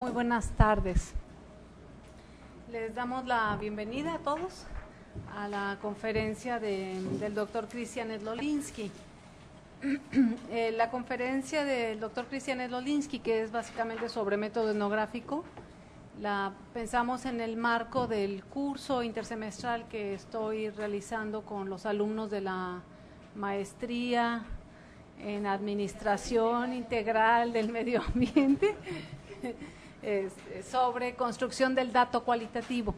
Muy buenas tardes. Les damos la bienvenida a todos a la conferencia del doctor Christian Edlolinski. La conferencia del doctor Christian Edlolinski, que es básicamente sobre método etnográfico, la pensamos en el marco del curso intersemestral que estoy realizando con los alumnos de la maestría en Administración Integral del Medio Ambiente sobre construcción del dato cualitativo.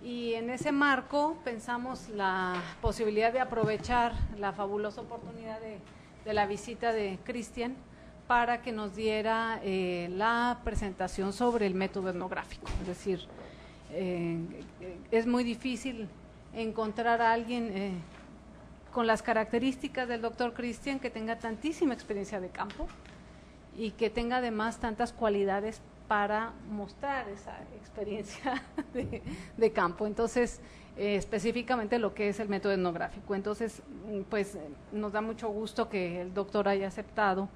Y en ese marco pensamos la posibilidad de aprovechar la fabulosa oportunidad de la visita de Christian para que nos diera la presentación sobre el método etnográfico. Es decir, es muy difícil encontrar a alguien con las características del doctor Christian que tenga tantísima experiencia de campo y que tenga además tantas cualidades para mostrar esa experiencia de campo. Entonces, específicamente lo que es el método etnográfico. Entonces, pues nos da mucho gusto que el doctor haya aceptado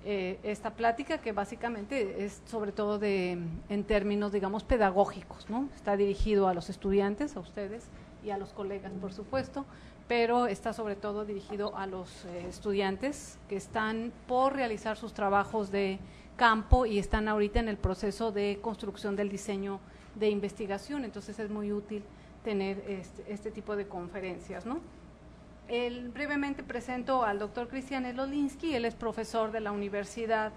esta plática, que básicamente es sobre todo en términos, digamos, pedagógicos, ¿no? Está dirigido a los estudiantes, a ustedes y a los colegas, por supuesto, pero está sobre todo dirigido a los estudiantes que están por realizar sus trabajos de campo y están ahorita en el proceso de construcción del diseño de investigación. Entonces es muy útil tener este tipo de conferencias, ¿no? Brevemente presento al doctor Christian Edlolinski. Él es profesor de la universidad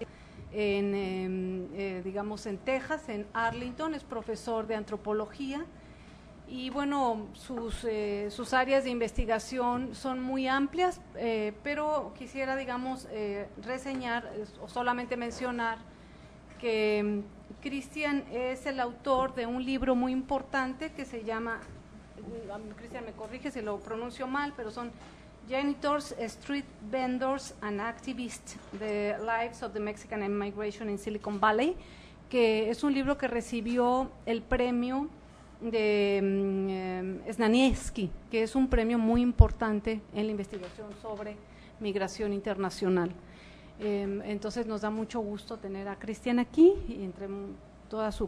digamos en Texas, en Arlington, es profesor de antropología. Y bueno, sus áreas de investigación son muy amplias, pero quisiera, digamos, reseñar o solamente mencionar que Christian es el autor de un libro muy importante que se llama, Christian me corrige si lo pronuncio mal, pero son Janitors, Street Vendors and Activists, The Lives of the Mexican Immigration in Silicon Valley, que es un libro que recibió el premio de Snaniewski, que es un premio muy importante en la investigación sobre migración internacional. Entonces nos da mucho gusto tener a Christian aquí, y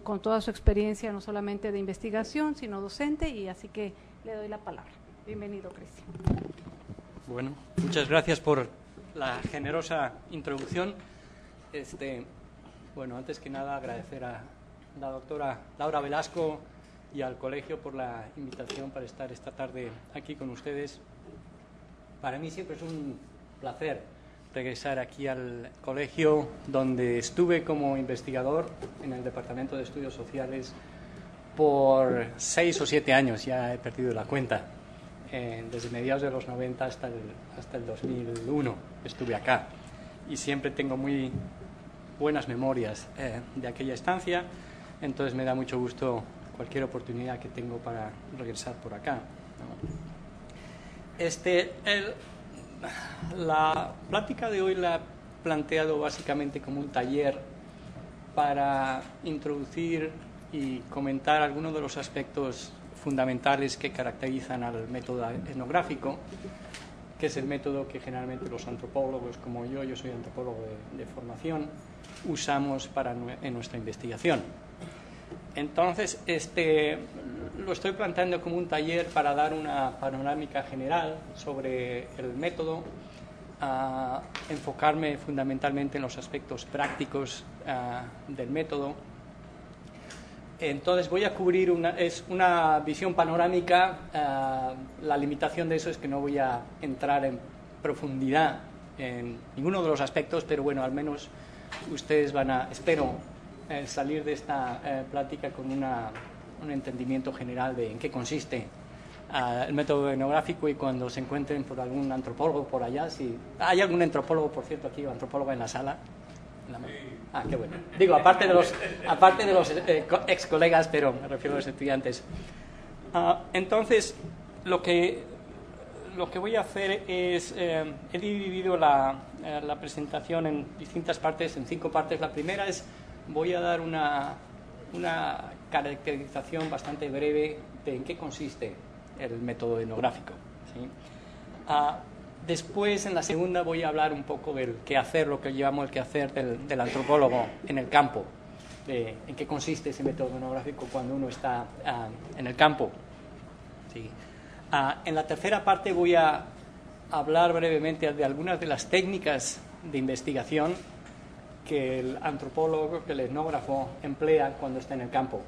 con toda su experiencia, no solamente de investigación, sino docente, y así que le doy la palabra. Bienvenido, Christian. Bueno, muchas gracias por la generosa introducción. Bueno, antes que nada agradecer a la doctora Laura Velasco y al colegio por la invitación para estar esta tarde aquí con ustedes. Para mí siempre es un placer regresar aquí al colegio, donde estuve como investigador en el Departamento de Estudios Sociales por 6 o 7 años, ya he perdido la cuenta, desde mediados de los 90 hasta el 2001 estuve acá, y siempre tengo muy buenas memorias de aquella estancia. Entonces me da mucho gusto cualquier oportunidad que tengo para regresar por acá. La plática de hoy la he planteado básicamente como un taller para introducir y comentar algunos de los aspectos fundamentales que caracterizan al método etnográfico, que es el método que generalmente los antropólogos como yo soy antropólogo de formación, usamos en nuestra investigación. Entonces, lo estoy planteando como un taller para dar una panorámica general sobre el método, enfocarme fundamentalmente en los aspectos prácticos del método. Entonces voy a cubrir una visión panorámica. La limitación de eso es que no voy a entrar en profundidad en ninguno de los aspectos, pero bueno, al menos ustedes espero salir de esta plática con un entendimiento general de en qué consiste el método etnográfico, y cuando se encuentren por algún antropólogo por allá, si hay algún antropólogo, por cierto, aquí, antropóloga en la sala. Qué bueno. Digo, aparte de los ex colegas, pero me refiero a los estudiantes. Entonces, lo que voy a hacer es, he dividido la presentación en distintas partes, en 5 partes. La primera es, voy a dar una caracterización bastante breve de en qué consiste el método etnográfico, ¿sí? Después, en la segunda, voy a hablar un poco del quehacer, lo que llamamos el quehacer del antropólogo en el campo. en qué consiste ese método etnográfico cuando uno está en el campo. Sí. En la tercera parte voy a hablar brevemente de algunas de las técnicas de investigación que el antropólogo, que el etnógrafo emplea cuando está en el campo.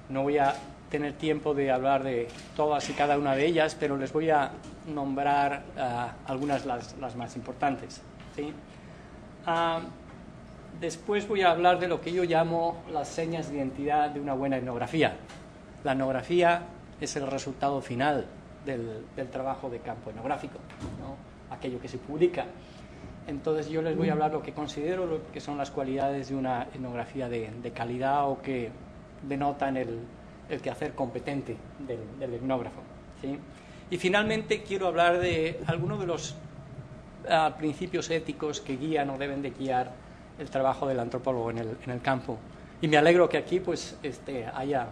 No voy a tener tiempo de hablar de todas y cada una de ellas, pero les voy a nombrar algunas las más importantes. ¿Sí? Después voy a hablar de lo que yo llamo las señas de identidad de una buena etnografía. La etnografía es el resultado final del trabajo de campo etnográfico, ¿no? Aquello que se publica. Entonces yo les voy a hablar lo que considero lo que son las cualidades de una etnografía de calidad o que denotan el quehacer competente del etnógrafo. ¿Sí? Y finalmente quiero hablar de algunos de los principios éticos que guían o deben de guiar el trabajo del antropólogo en el campo. Y me alegro que aquí pues haya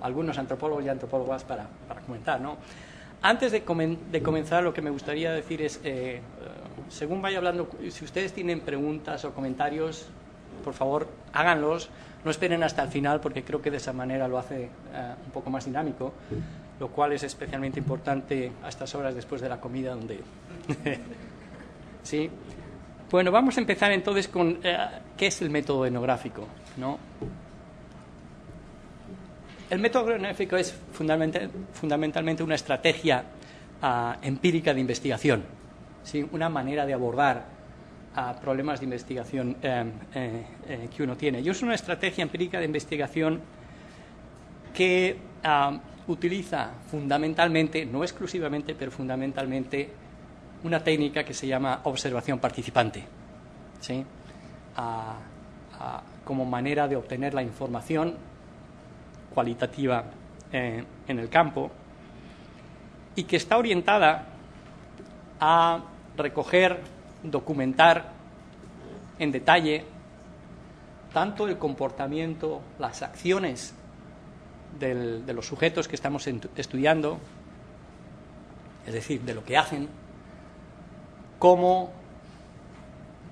algunos antropólogos y antropólogas para comentar, ¿no? Antes de comenzar, lo que me gustaría decir es, según vaya hablando, si ustedes tienen preguntas o comentarios, por favor, háganlos. No esperen hasta el final, porque creo que de esa manera lo hace un poco más dinámico, lo cual es especialmente importante a estas horas después de la comida, donde... ¿Sí? Bueno, vamos a empezar entonces con qué es el método etnográfico, ¿no? El método etnográfico es fundamentalmente una estrategia empírica de investigación, ¿sí? Una manera de abordar problemas de investigación que uno tiene. Y es una estrategia empírica de investigación que utiliza fundamentalmente, no exclusivamente, pero fundamentalmente, una técnica que se llama observación participante, ¿sí? Como manera de obtener la información cualitativa en el campo, y que está orientada a recoger, documentar en detalle tanto el comportamiento, las acciones de los sujetos que estamos estudiando, es decir, de lo que hacen, como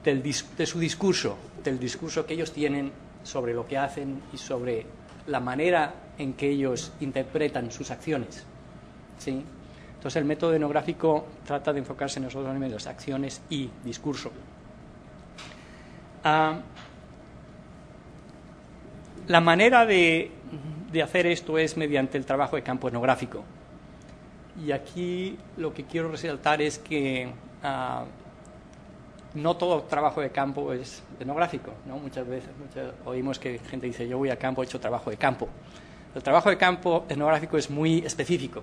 de su discurso, del discurso que ellos tienen sobre lo que hacen y sobre la manera en que ellos interpretan sus acciones, ¿sí? Entonces el método etnográfico trata de enfocarse en esos dos elementos, acciones y discurso. La manera de hacer esto es mediante el trabajo de campo etnográfico. Y aquí lo que quiero resaltar es que no todo trabajo de campo es etnográfico, ¿no? Muchas veces oímos que gente dice, yo voy a campo, he hecho trabajo de campo. El trabajo de campo etnográfico es muy específico,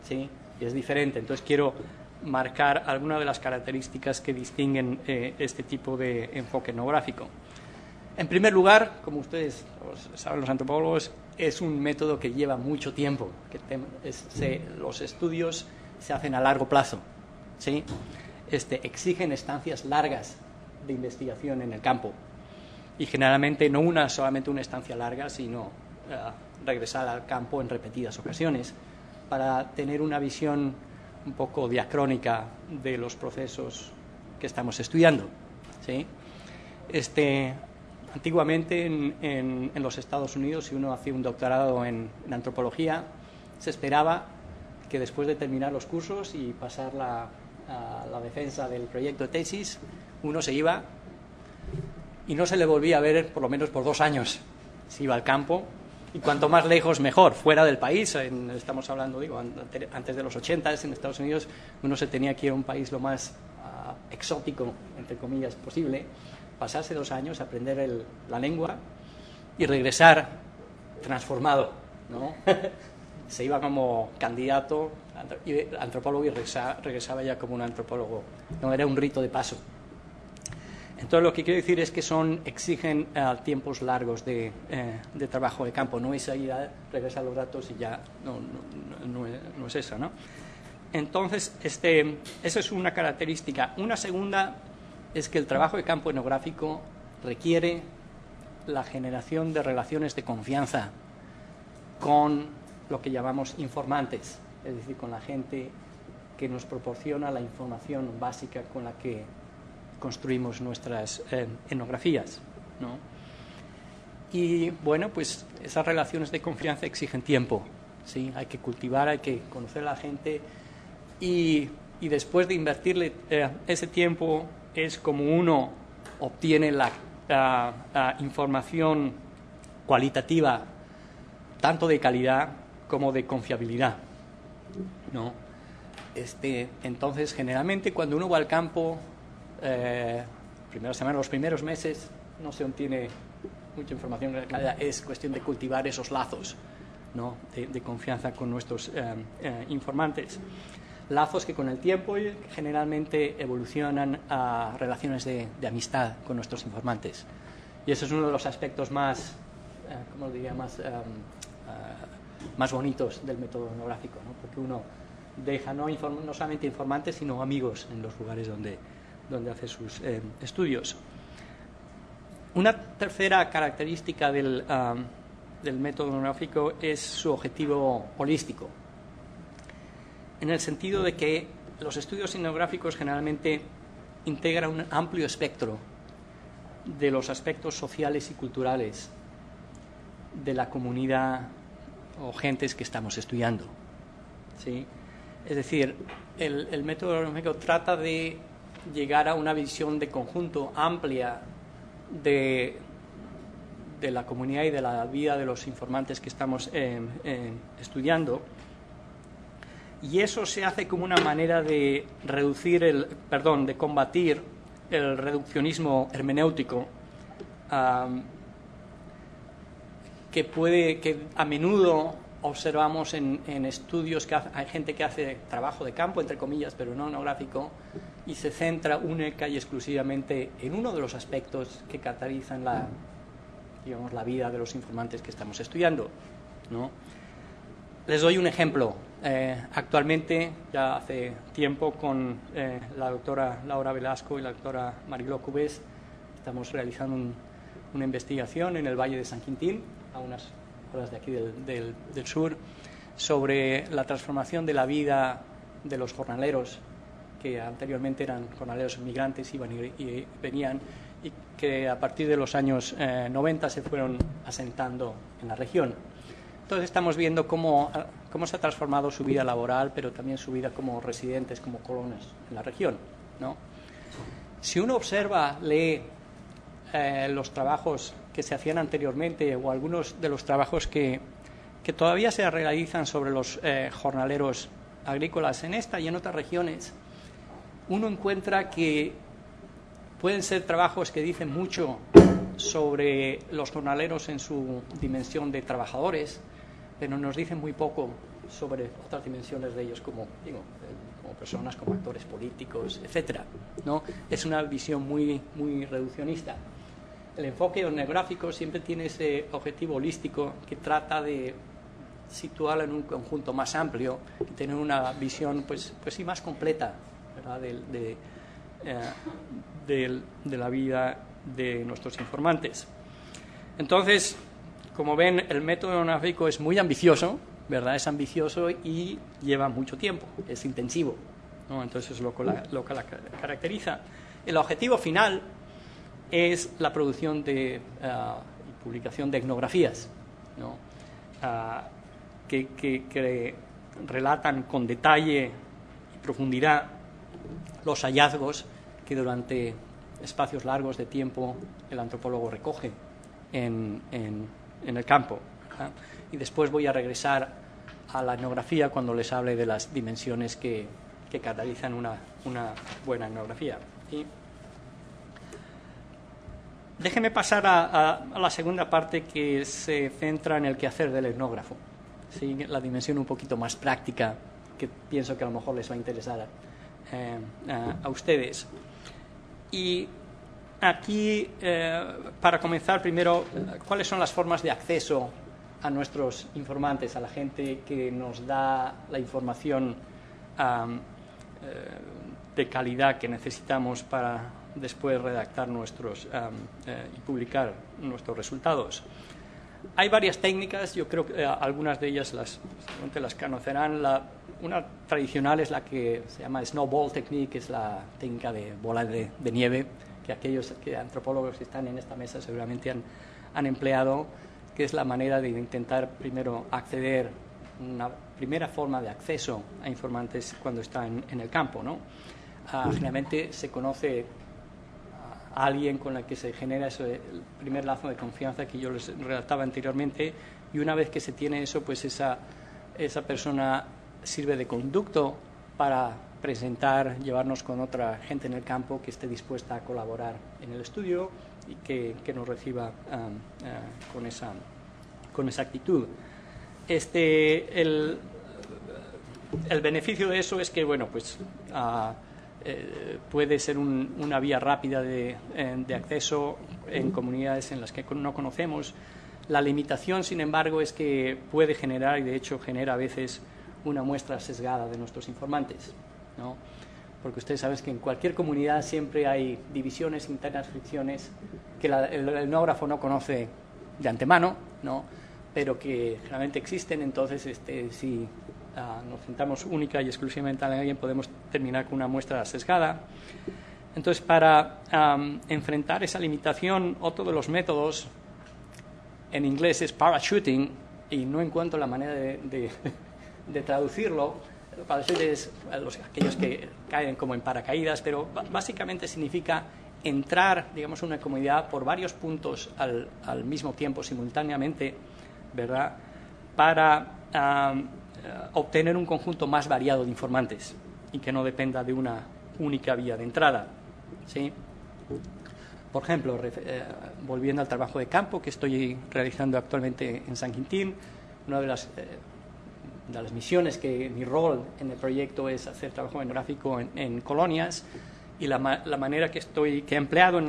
¿sí? Y es diferente. Entonces quiero marcar algunas de las características que distinguen este tipo de enfoque etnográfico. En primer lugar, como ustedes saben, los antropólogos, es un método que lleva mucho tiempo, los estudios se hacen a largo plazo, ¿sí? Exigen estancias largas de investigación en el campo, y generalmente no solamente una estancia larga, sino regresar al campo en repetidas ocasiones para tener una visión un poco diacrónica de los procesos que estamos estudiando, ¿sí? Antiguamente en los Estados Unidos, si uno hacía un doctorado en antropología, se esperaba que después de terminar los cursos y pasar la defensa del proyecto de tesis, uno se iba y no se le volvía a ver por lo menos por 2 años. Se iba al campo, y cuanto más lejos mejor, fuera del país. Estamos hablando, antes de los 80, en Estados Unidos, uno se tenía que ir a un país lo más exótico, entre comillas, posible, pasarse 2 años, aprender la lengua y regresar transformado, ¿no? Se iba como candidato antropólogo y regresaba ya como un antropólogo. No, era un rito de paso. Entonces lo que quiero decir es que exigen tiempos largos de trabajo de campo. No es ir a regresar los datos y ya no es eso, ¿no? Entonces esa es una característica. Una segunda es que el trabajo de campo etnográfico requiere la generación de relaciones de confianza con lo que llamamos informantes, es decir, con la gente que nos proporciona la información básica con la que construimos nuestras etnografías, ¿no? Y bueno, pues esas relaciones de confianza exigen tiempo, ¿sí? Hay que cultivar, hay que conocer a la gente y después de invertirle ese tiempo es como uno obtiene la información cualitativa, tanto de calidad como de confiabilidad, ¿no? Entonces, generalmente cuando uno va al campo, primera semana, los primeros meses, no se obtiene mucha información de calidad, es cuestión de cultivar esos lazos, ¿no? de confianza con nuestros informantes. Lazos que con el tiempo generalmente evolucionan a relaciones de amistad con nuestros informantes. Y eso es uno de los aspectos más, ¿cómo lo diría?, más bonitos del método etnográfico, ¿no? Porque uno deja no solamente informantes, sino amigos en los lugares donde hace sus estudios. Una tercera característica del método etnográfico es su objetivo holístico, en el sentido de que los estudios etnográficos generalmente integran un amplio espectro de los aspectos sociales y culturales de la comunidad o gentes que estamos estudiando, ¿sí? Es decir, el método etnográfico trata de llegar a una visión de conjunto amplia de la comunidad y de la vida de los informantes que estamos estudiando, y eso se hace como una manera de de combatir el reduccionismo hermenéutico que a menudo observamos en estudios que hay gente que hace trabajo de campo, entre comillas, pero no etnográfico, y se centra única y exclusivamente en uno de los aspectos que caracterizan la vida de los informantes que estamos estudiando, ¿no? Les doy un ejemplo. Actualmente, ya hace tiempo, con la doctora Laura Velasco y la doctora Mariló Cubés, estamos realizando una investigación en el Valle de San Quintín, a unas horas de aquí del sur, sobre la transformación de la vida de los jornaleros, que anteriormente eran jornaleros migrantes, iban y venían, y que a partir de los años 90 se fueron asentando en la región. Entonces estamos viendo cómo se ha transformado su vida laboral, pero también su vida como residentes, como colonos en la región, ¿no? Si uno observa, lee los trabajos que se hacían anteriormente o algunos de los trabajos que todavía se realizan sobre los jornaleros agrícolas en esta y en otras regiones, uno encuentra que pueden ser trabajos que dicen mucho sobre los jornaleros en su dimensión de trabajadores, pero nos dicen muy poco sobre otras dimensiones de ellos como personas, como actores políticos, etcétera, ¿no? Es una visión muy, muy reduccionista. El enfoque etnográfico siempre tiene ese objetivo holístico que trata de situarlo en un conjunto más amplio y tener una visión pues sí más completa, ¿verdad?, de la vida de nuestros informantes. Entonces, como ven, el método etnográfico es muy ambicioso, ¿verdad? Es ambicioso y lleva mucho tiempo, es intensivo, ¿no? Entonces es lo que la caracteriza. El objetivo final es la producción y publicación de etnografías, ¿no? Que relatan con detalle y profundidad los hallazgos que durante espacios largos de tiempo el antropólogo recoge en el campo, ¿verdad? Y después voy a regresar a la etnografía cuando les hable de las dimensiones que caracterizan una buena etnografía. ¿Sí? Déjenme pasar a la segunda parte, que se centra en el quehacer del etnógrafo, ¿sí? La dimensión un poquito más práctica, que pienso que a lo mejor les va a interesar a ustedes. Y aquí, para comenzar, primero, ¿cuáles son las formas de acceso a nuestros informantes, a la gente que nos da la información de calidad que necesitamos para después redactar y publicar nuestros resultados? Hay varias técnicas, yo creo que algunas de ellas las conocerán. Una tradicional es la que se llama snowball technique, que es la técnica de bola de nieve, que aquellos antropólogos que están en esta mesa seguramente han empleado, que es la manera de intentar primero acceder, una primera forma de acceso a informantes cuando están en el campo, ¿no? Generalmente se conoce a alguien con el que se genera el primer lazo de confianza que yo les relataba anteriormente, y una vez que se tiene eso, pues esa persona sirve de conducto para presentar, llevarnos con otra gente en el campo que esté dispuesta a colaborar en el estudio y que nos reciba con esa actitud. El beneficio de eso es que, bueno, pues puede ser una vía rápida de acceso en comunidades en las que no conocemos. La limitación, sin embargo, es que puede generar, y de hecho genera a veces, una muestra sesgada de nuestros informantes, ¿no? Porque ustedes saben que en cualquier comunidad siempre hay divisiones internas, fricciones, que el etnógrafo no conoce de antemano, ¿no? Pero que generalmente existen. Entonces, si nos centramos única y exclusivamente en alguien, podemos terminar con una muestra sesgada. Entonces, para enfrentar esa limitación, otro de los métodos en inglés es parachuting, y no encuentro la manera de traducirlo. Parachuting es aquellos que caen como en paracaídas, pero básicamente significa entrar, digamos, en una comunidad por varios puntos al mismo tiempo, simultáneamente, ¿verdad?, para obtener un conjunto más variado de informantes y que no dependa de una única vía de entrada, ¿sí? Por ejemplo, volviendo al trabajo de campo que estoy realizando actualmente en San Quintín, una de las misiones mi rol en el proyecto es hacer trabajo etnográfico en colonias, y la manera que he empleado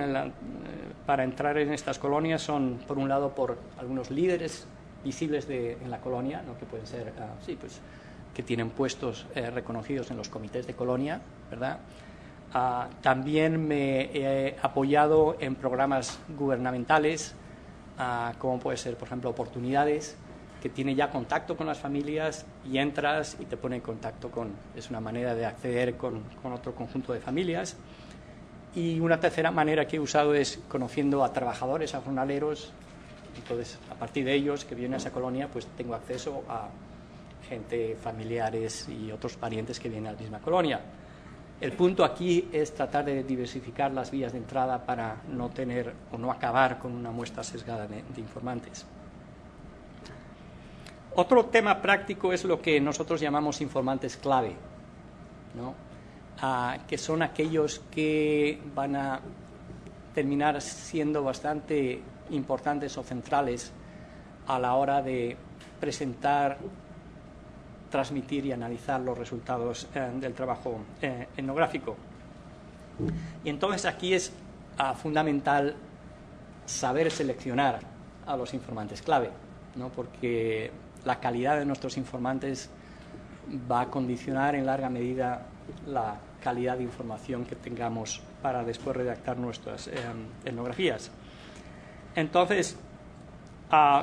para entrar en estas colonias son, por un lado, por algunos líderes visibles en la colonia, ¿no?, que pueden ser, pues, que tienen puestos reconocidos en los comités de colonia, ¿verdad? También me he apoyado en programas gubernamentales, como puede ser, por ejemplo, Oportunidades, que tiene ya contacto con las familias y entras y te pone en contacto es una manera de acceder con otro conjunto de familias. Y una tercera manera que he usado es conociendo a trabajadores, a jornaleros. Entonces, a partir de ellos que vienen a esa colonia, pues tengo acceso a gente, familiares y otros parientes que vienen a la misma colonia. El punto aquí es tratar de diversificar las vías de entrada para no tener o no acabar con una muestra sesgada de informantes. Otro tema práctico es lo que nosotros llamamos informantes clave, ¿no? Que son aquellos que van a terminar siendo bastante importantes o centrales a la hora de presentar, transmitir y analizar los resultados del trabajo etnográfico. Y entonces aquí es fundamental saber seleccionar a los informantes clave, ¿no? Porque la calidad de nuestros informantes va a condicionar en larga medida la calidad de información que tengamos para después redactar nuestras etnografías. Entonces,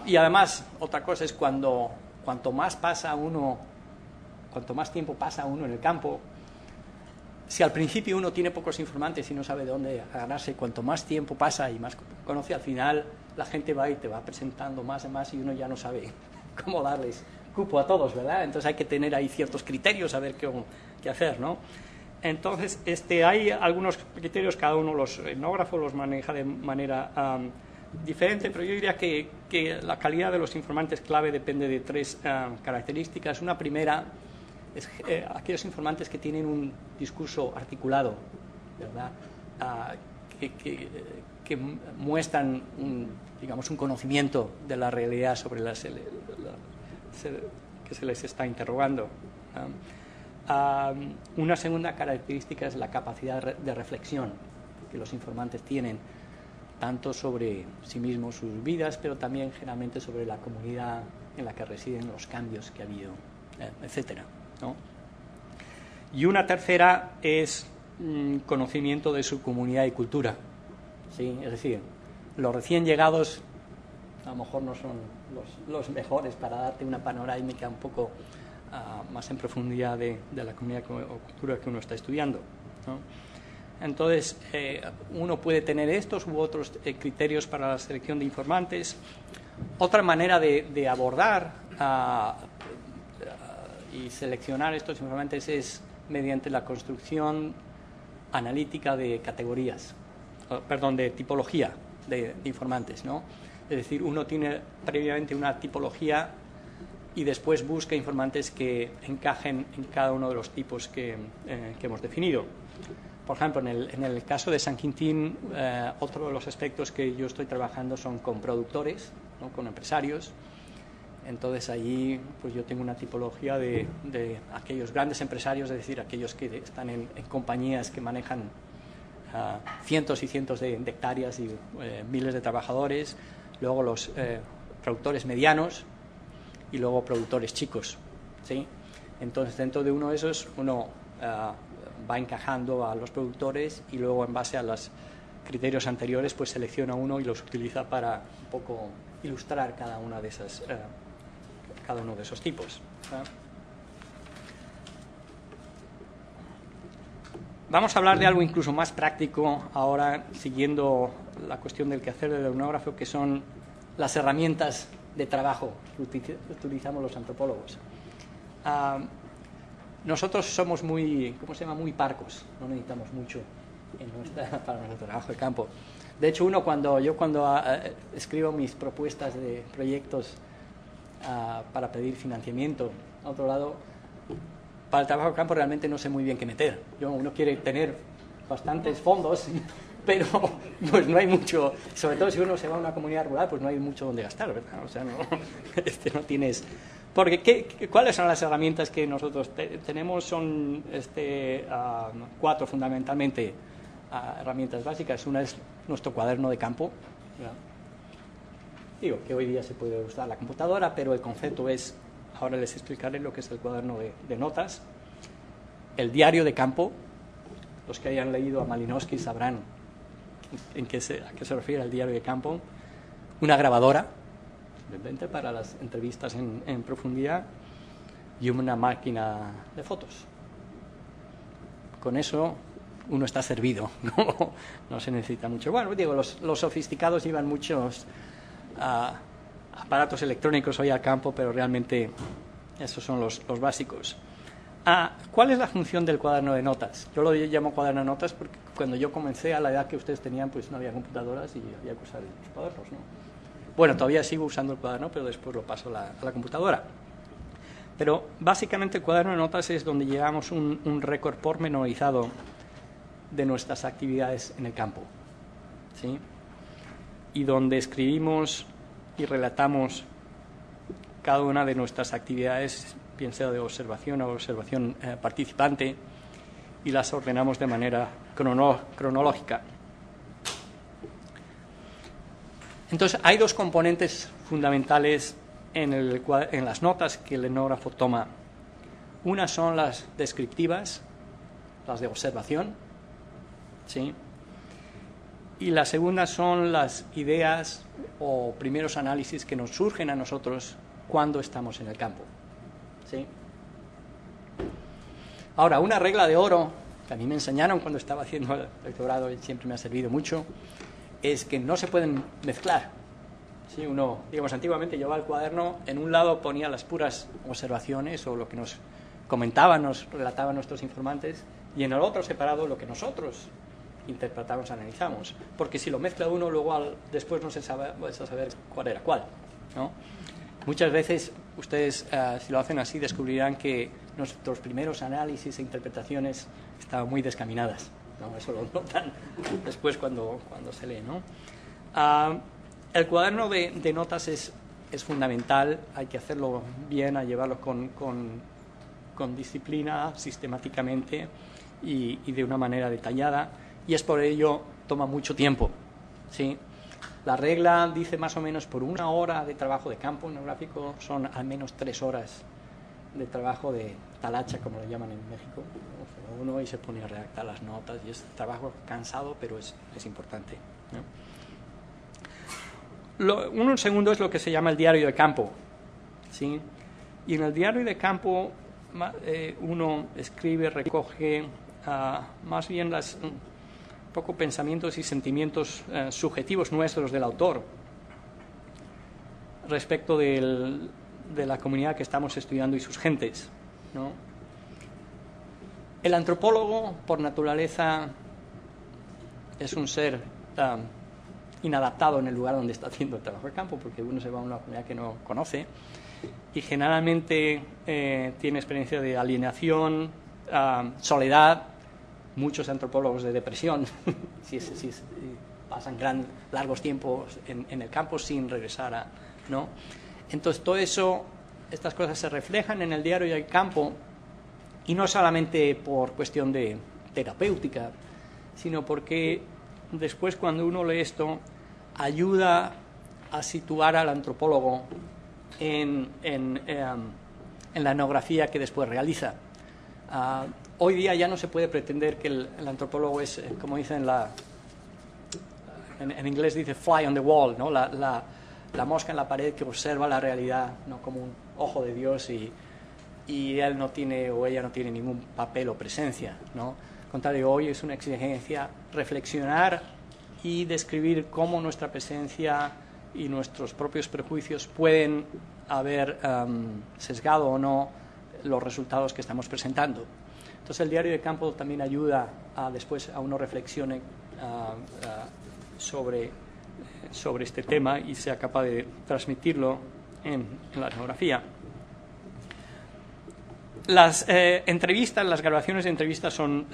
y además, otra cosa es cuanto más tiempo pasa uno en el campo, si al principio uno tiene pocos informantes y no sabe de dónde agarrarse, cuanto más tiempo pasa y más conoce, al final la gente va y te va presentando más y más, y uno ya no sabe cómo darles cupo a todos, ¿verdad? Entonces hay que tener ahí ciertos criterios, a ver qué hacer, ¿no? Entonces, hay algunos criterios, cada uno los etnógrafos los maneja de manera diferente, pero yo diría que la calidad de los informantes clave depende de tres características. Una primera es aquellos informantes que tienen un discurso articulado, ¿verdad? Que muestran un conocimiento de la realidad sobre que se les está interrogando. Una segunda característica es la capacidad de reflexión que los informantes tienen, tanto sobre sí mismos, sus vidas, pero también generalmente sobre la comunidad en la que residen, los cambios que ha habido, etcétera, ¿no? Y una tercera es conocimiento de su comunidad y cultura, ¿sí? Es decir, los recién llegados a lo mejor no son los mejores para darte una panorámica un poco más en profundidad de la comunidad o cultura que uno está estudiando, ¿no? Entonces, uno puede tener estos u otros criterios para la selección de informantes. Otra manera de abordar y seleccionar estos informantes es mediante la construcción analítica de categorías, de tipología de informantes, ¿no? Es decir, uno tiene previamente una tipología y después busca informantes que encajen en cada uno de los tipos que hemos definido. Por ejemplo, en el caso de San Quintín, otro de los aspectos que yo estoy trabajando son con productores, ¿no? Con empresarios. Entonces, allí pues yo tengo una tipología de aquellos grandes empresarios, es decir, aquellos que están en compañías que manejan cientos y cientos de hectáreas y miles de trabajadores, luego los productores medianos y luego productores chicos, ¿sí? Entonces, dentro de uno de esos, uno va encajando a los productores y luego, en base a los criterios anteriores, pues selecciona uno y los utiliza para un poco ilustrar cada uno de esos tipos, ¿no? Vamos a hablar de algo incluso más práctico ahora, siguiendo la cuestión del quehacer del etnógrafo, que son las herramientas de trabajo que utilizamos los antropólogos. Nosotros somos muy parcos, no necesitamos mucho para nuestro trabajo de campo. De hecho, cuando escribo mis propuestas de proyectos para pedir financiamiento, a otro lado, para el trabajo de campo realmente no sé muy bien qué meter. Uno quiere tener bastantes fondos, pero pues no hay mucho, sobre todo si uno se va a una comunidad rural, pues no hay mucho donde gastar, ¿verdad? O sea, no tienes... Porque, ¿cuáles son las herramientas que nosotros tenemos? Son 4 fundamentalmente herramientas básicas. Una es nuestro cuaderno de campo, ¿verdad? Digo que hoy día se puede usar la computadora, pero el concepto es, ahora les explicaré lo que es el cuaderno de notas. El diario de campo, los que hayan leído a Malinowski sabrán a qué se refiere el diario de campo. Una grabadora, obviamente, para las entrevistas en profundidad, y una máquina de fotos. Con eso uno está servido, no se necesita mucho. Bueno, digo, los sofisticados llevan muchos aparatos electrónicos hoy al campo, pero realmente esos son los básicos. ¿Cuál es la función del cuaderno de notas? Yo lo llamo cuaderno de notas porque cuando yo comencé, a la edad que ustedes tenían, pues no había computadoras y había que usar los cuadernos, ¿no? Bueno, todavía sigo usando el cuaderno, pero después lo paso a la computadora. Pero básicamente el cuaderno de notas es donde llevamos un récord pormenorizado de nuestras actividades en el campo, ¿sí? Y donde escribimos y relatamos cada una de nuestras actividades, bien sea de observación o observación participante, y las ordenamos de manera cronológica. Entonces, hay 2 componentes fundamentales en las notas que el etnógrafo toma. Una son las descriptivas, las de observación, ¿sí? Y la segunda son las ideas o primeros análisis que nos surgen a nosotros cuando estamos en el campo, ¿sí? Ahora, una regla de oro que a mí me enseñaron cuando estaba haciendo el doctorado y siempre me ha servido mucho, es que no se pueden mezclar. ¿Sí? Uno, digamos, antiguamente llevaba el cuaderno, en un lado ponía las puras observaciones o lo que nos comentaban, nos relataban nuestros informantes, y en el otro separado lo que nosotros interpretamos, analizamos. Porque si lo mezcla uno, luego después no se sabe saber cuál era cuál, ¿no? Muchas veces ustedes, si lo hacen así, descubrirán que nuestros primeros análisis e interpretaciones estaban muy descaminadas, ¿no? Eso lo notan después cuando se lee, ¿no? El cuaderno de notas es fundamental, hay que hacerlo bien, a llevarlo con disciplina, sistemáticamente y de una manera detallada, y es por ello toma mucho tiempo, ¿sí? La regla dice más o menos por 1 hora de trabajo de campo etnográfico son al menos 3 horas de trabajo de talacha, como lo llaman en México. Uno y se pone a redactar las notas y es trabajo cansado, pero es importante, ¿no? Un segundo es lo que se llama el diario de campo, ¿sí? Y en el diario de campo uno escribe, recoge más bien poco pensamientos y sentimientos subjetivos nuestros del autor respecto de la comunidad que estamos estudiando y sus gentes, ¿no? El antropólogo, por naturaleza, es un ser inadaptado en el lugar donde está haciendo el trabajo de campo, porque uno se va a una comunidad que no conoce y generalmente tiene experiencia de alienación, soledad, muchos antropólogos de depresión, si pasan largos tiempos en el campo sin regresar ¿no? Entonces todo eso, estas cosas se reflejan en el diario del campo, y no solamente por cuestión de terapéutica, sino porque después, cuando uno lee esto, ayuda a situar al antropólogo en la etnografía que después realiza. Hoy día ya no se puede pretender que el antropólogo es, como dicen en inglés dice fly on the wall, ¿no? La mosca en la pared que observa la realidad, ¿no? Como un ojo de Dios, y él no tiene o ella no tiene ningún papel o presencia, ¿no? Al contrario, hoy es una exigencia reflexionar y describir cómo nuestra presencia y nuestros propios prejuicios pueden haber sesgado o no los resultados que estamos presentando. Entonces el diario de campo también ayuda después a uno reflexione sobre este tema y sea capaz de transmitirlo en la etnografía. Las entrevistas, las grabaciones de entrevistas son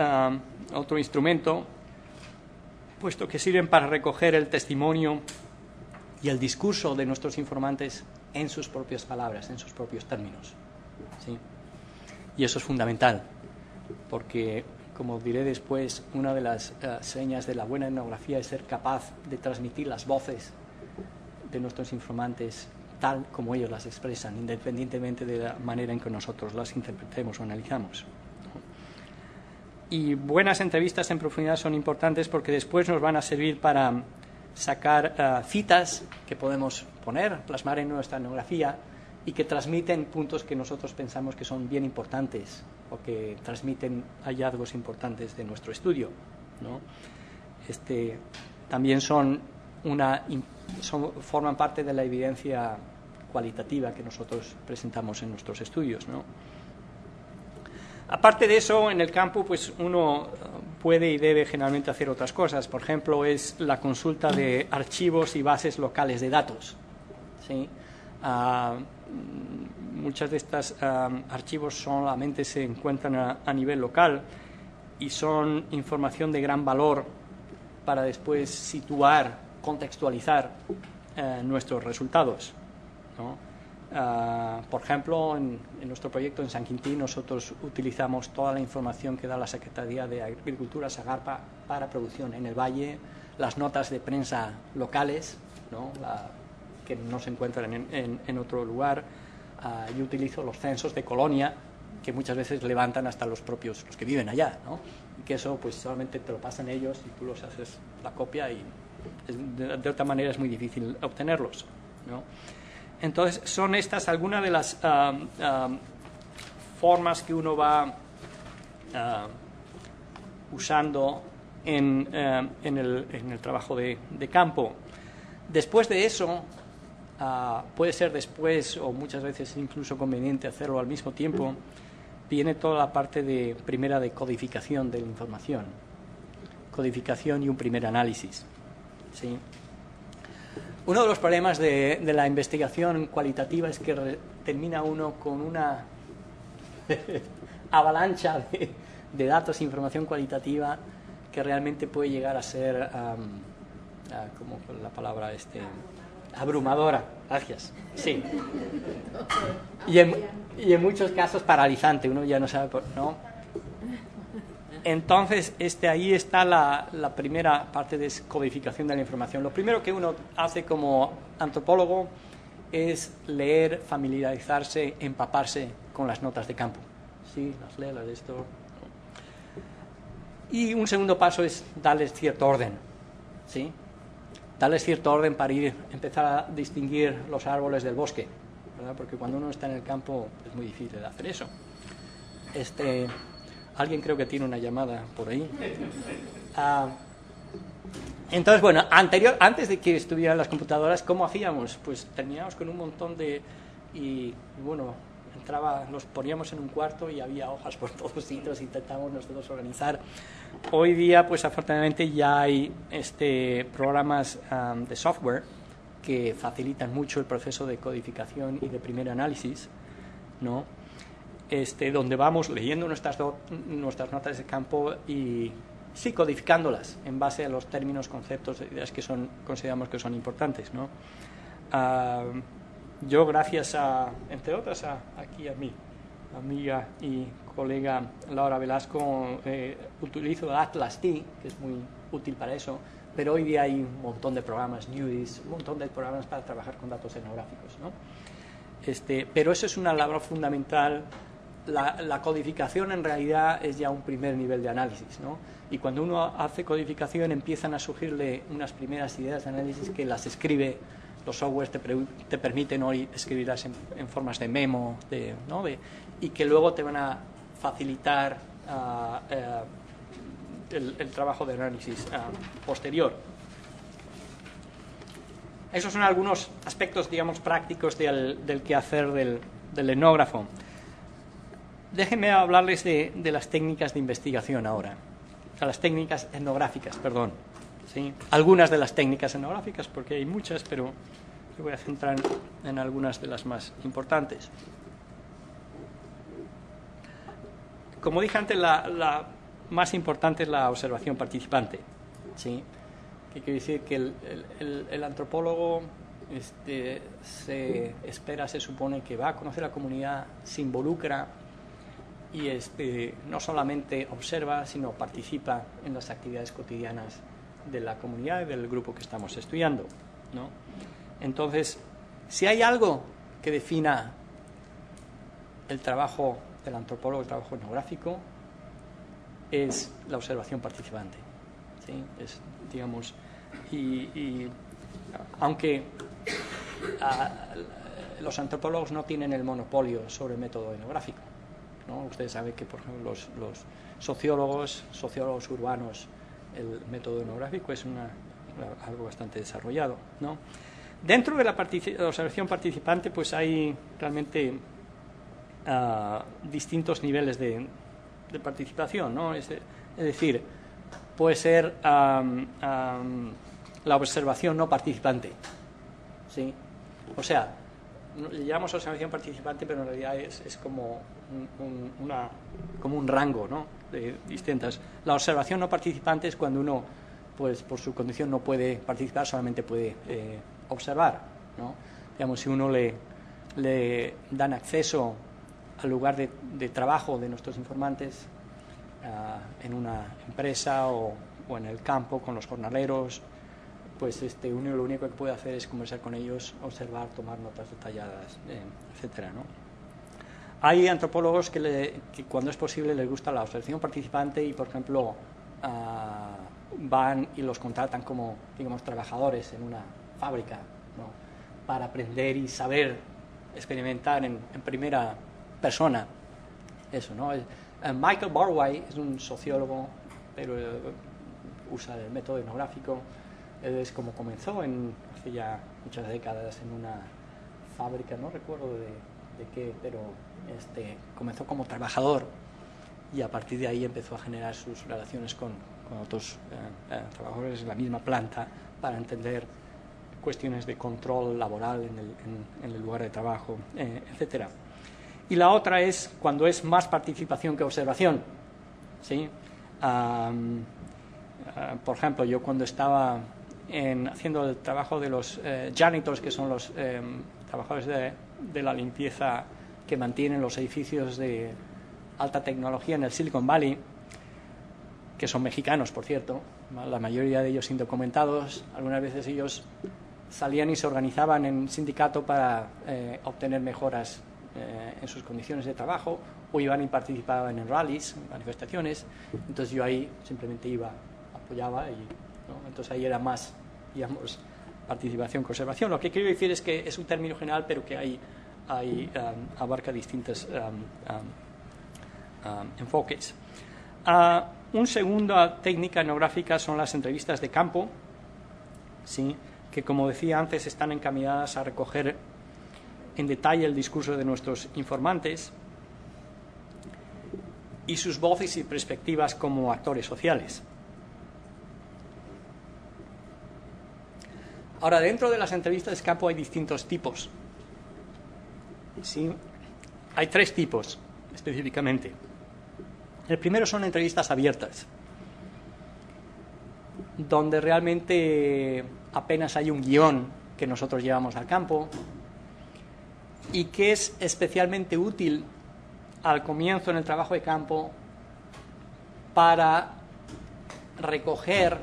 otro instrumento, puesto que sirven para recoger el testimonio y el discurso de nuestros informantes en sus propias palabras, en sus propios términos, ¿sí? Y eso es fundamental, porque, como diré después, una de las señas de la buena etnografía es ser capaz de transmitir las voces de nuestros informantes tal como ellos las expresan, independientemente de la manera en que nosotros las interpretemos o analizamos. Y buenas entrevistas en profundidad son importantes porque después nos van a servir para sacar citas que podemos plasmar en nuestra etnografía y que transmiten puntos que nosotros pensamos que son bien importantes o que transmiten hallazgos importantes de nuestro estudio, ¿no? También forman parte de la evidencia cualitativa que nosotros presentamos en nuestros estudios, ¿no? Aparte de eso, en el campo, pues uno puede y debe generalmente hacer otras cosas. Por ejemplo, es la consulta de archivos y bases locales de datos, ¿sí? Muchas de estos archivos solamente se encuentran a nivel local y son información de gran valor para después situar, contextualizar nuestros resultados, ¿no? Por ejemplo, en nuestro proyecto en San Quintín nosotros utilizamos toda la información que da la Secretaría de Agricultura, Sagarpa, para producción en el valle, las notas de prensa locales, ¿no? Que no se encuentran en otro lugar. Yo utilizo los censos de colonia, que muchas veces levantan hasta los que viven allá, ¿no? Y que eso pues solamente te lo pasan ellos y tú los haces la copia y de otra manera es muy difícil obtenerlos, ¿no? Entonces son estas algunas de las formas que uno va usando en el trabajo de campo. Después de eso, puede ser después o muchas veces incluso conveniente hacerlo al mismo tiempo, viene toda la parte primera de codificación de la información, codificación y un primer análisis, ¿sí? Uno de los problemas de la investigación cualitativa es que termina uno con una avalancha de datos e información cualitativa que realmente puede llegar a ser, como la palabra, abrumadora. Gracias. Sí. Y en muchos casos paralizante. Uno ya no sabe, ¿no? Entonces, ahí está la primera parte de codificación de la información. Lo primero que uno hace como antropólogo es leer, familiarizarse, empaparse con las notas de campo. Sí, las lee, las de esto. Y un segundo paso es darles cierto orden, ¿sí? Darles cierto orden para empezar a distinguir los árboles del bosque, ¿verdad? Porque cuando uno está en el campo es muy difícil de hacer eso. Alguien creo que tiene una llamada por ahí. Entonces, bueno, antes de que estuvieran las computadoras, ¿cómo hacíamos? Pues terminábamos con un montón de... Y bueno, los poníamos en un cuarto y había hojas por todos sitios, intentábamos nosotros organizar. Hoy día, pues afortunadamente ya hay programas de software que facilitan mucho el proceso de codificación y de primer análisis, ¿no? Donde vamos leyendo nuestras notas de campo y sí codificándolas en base a los términos, conceptos, ideas que consideramos que son importantes, ¿no? Yo, gracias entre otras, aquí a mi amiga y colega Laura Velasco, utilizo Atlas T, que es muy útil para eso, pero hoy día hay un montón de programas, Newdies, un montón de programas para trabajar con datos etnográficos, ¿no? Pero eso es una labor fundamental. La codificación en realidad es ya un primer nivel de análisis, ¿no? Y cuando uno hace codificación empiezan a surgirle unas primeras ideas de análisis que las escribe. Los softwares te permiten hoy escribirlas en formas de memo, ¿no? Y que luego te van a facilitar el trabajo de análisis posterior. Esos son algunos aspectos, digamos, prácticos del quehacer del etnógrafo. Déjenme hablarles de las técnicas de investigación ahora, las técnicas etnográficas, perdón. ¿Sí? Algunas de las técnicas etnográficas, porque hay muchas, pero me voy a centrar en algunas de las más importantes. Como dije antes, la más importante es la observación participante, ¿sí? Que quiere decir que el antropólogo se supone que va a conocer la comunidad, se involucra y no solamente observa, sino participa en las actividades cotidianas de la comunidad y del grupo que estamos estudiando, ¿no? Entonces, si hay algo que defina el trabajo del antropólogo, el trabajo etnográfico, es la observación participante, ¿sí? Digamos, y aunque los antropólogos no tienen el monopolio sobre el método etnográfico, ¿no? Ustedes saben que, por ejemplo, los sociólogos urbanos, el método etnográfico es algo bastante desarrollado, ¿no? Dentro de la observación participante, pues hay realmente distintos niveles de participación, ¿no? Es decir, puede ser la observación no participante, ¿sí? O sea, le llamamos observación participante, pero en realidad es como un rango, ¿no? De distintas. La observación no participante es cuando uno, pues por su condición, no puede participar, solamente puede observar, ¿no? Digamos, si uno le dan acceso al lugar de trabajo de nuestros informantes en una empresa o en el campo con los jornaleros, pues uno lo único que puede hacer es conversar con ellos, observar, tomar notas detalladas, etcétera, ¿no? Hay antropólogos que cuando es posible les gusta la observación participante y, por ejemplo, van y los contratan como, digamos, trabajadores en una fábrica, ¿no? Para aprender y saber experimentar en primera persona eso, ¿no? Michael Barway es un sociólogo, pero usa el método etnográfico. Es como comenzó hace ya muchas décadas en una fábrica, no recuerdo de qué, pero comenzó como trabajador y a partir de ahí empezó a generar sus relaciones con otros trabajadores en la misma planta para entender cuestiones de control laboral en el lugar de trabajo, etcétera. Y la otra es cuando es más participación que observación, ¿sí? Por ejemplo, yo cuando estaba haciendo el trabajo de los janitors, que son los trabajadores de la limpieza que mantienen los edificios de alta tecnología en el Silicon Valley, que son mexicanos, por cierto, la mayoría de ellos indocumentados. Algunas veces ellos salían y se organizaban en sindicato para obtener mejoras en sus condiciones de trabajo, o iban y participaban en rallies, manifestaciones. Entonces yo ahí simplemente iba, apoyaba, ¿no? Entonces ahí era más, digamos, participación que observación. Lo que quiero decir es que es un término general, pero que abarca distintos enfoques. Una segunda técnica etnográfica son las entrevistas de campo, ¿sí?, que, como decía antes, están encaminadas a recoger en detalle el discurso de nuestros informantes y sus voces y perspectivas como actores sociales. Ahora, dentro de las entrevistas de campo hay distintos tipos. ¿Sí? Hay 3 tipos, específicamente. El primero son entrevistas abiertas, donde realmente apenas hay un guión que nosotros llevamos al campo y que es especialmente útil al comienzo en el trabajo de campo para recoger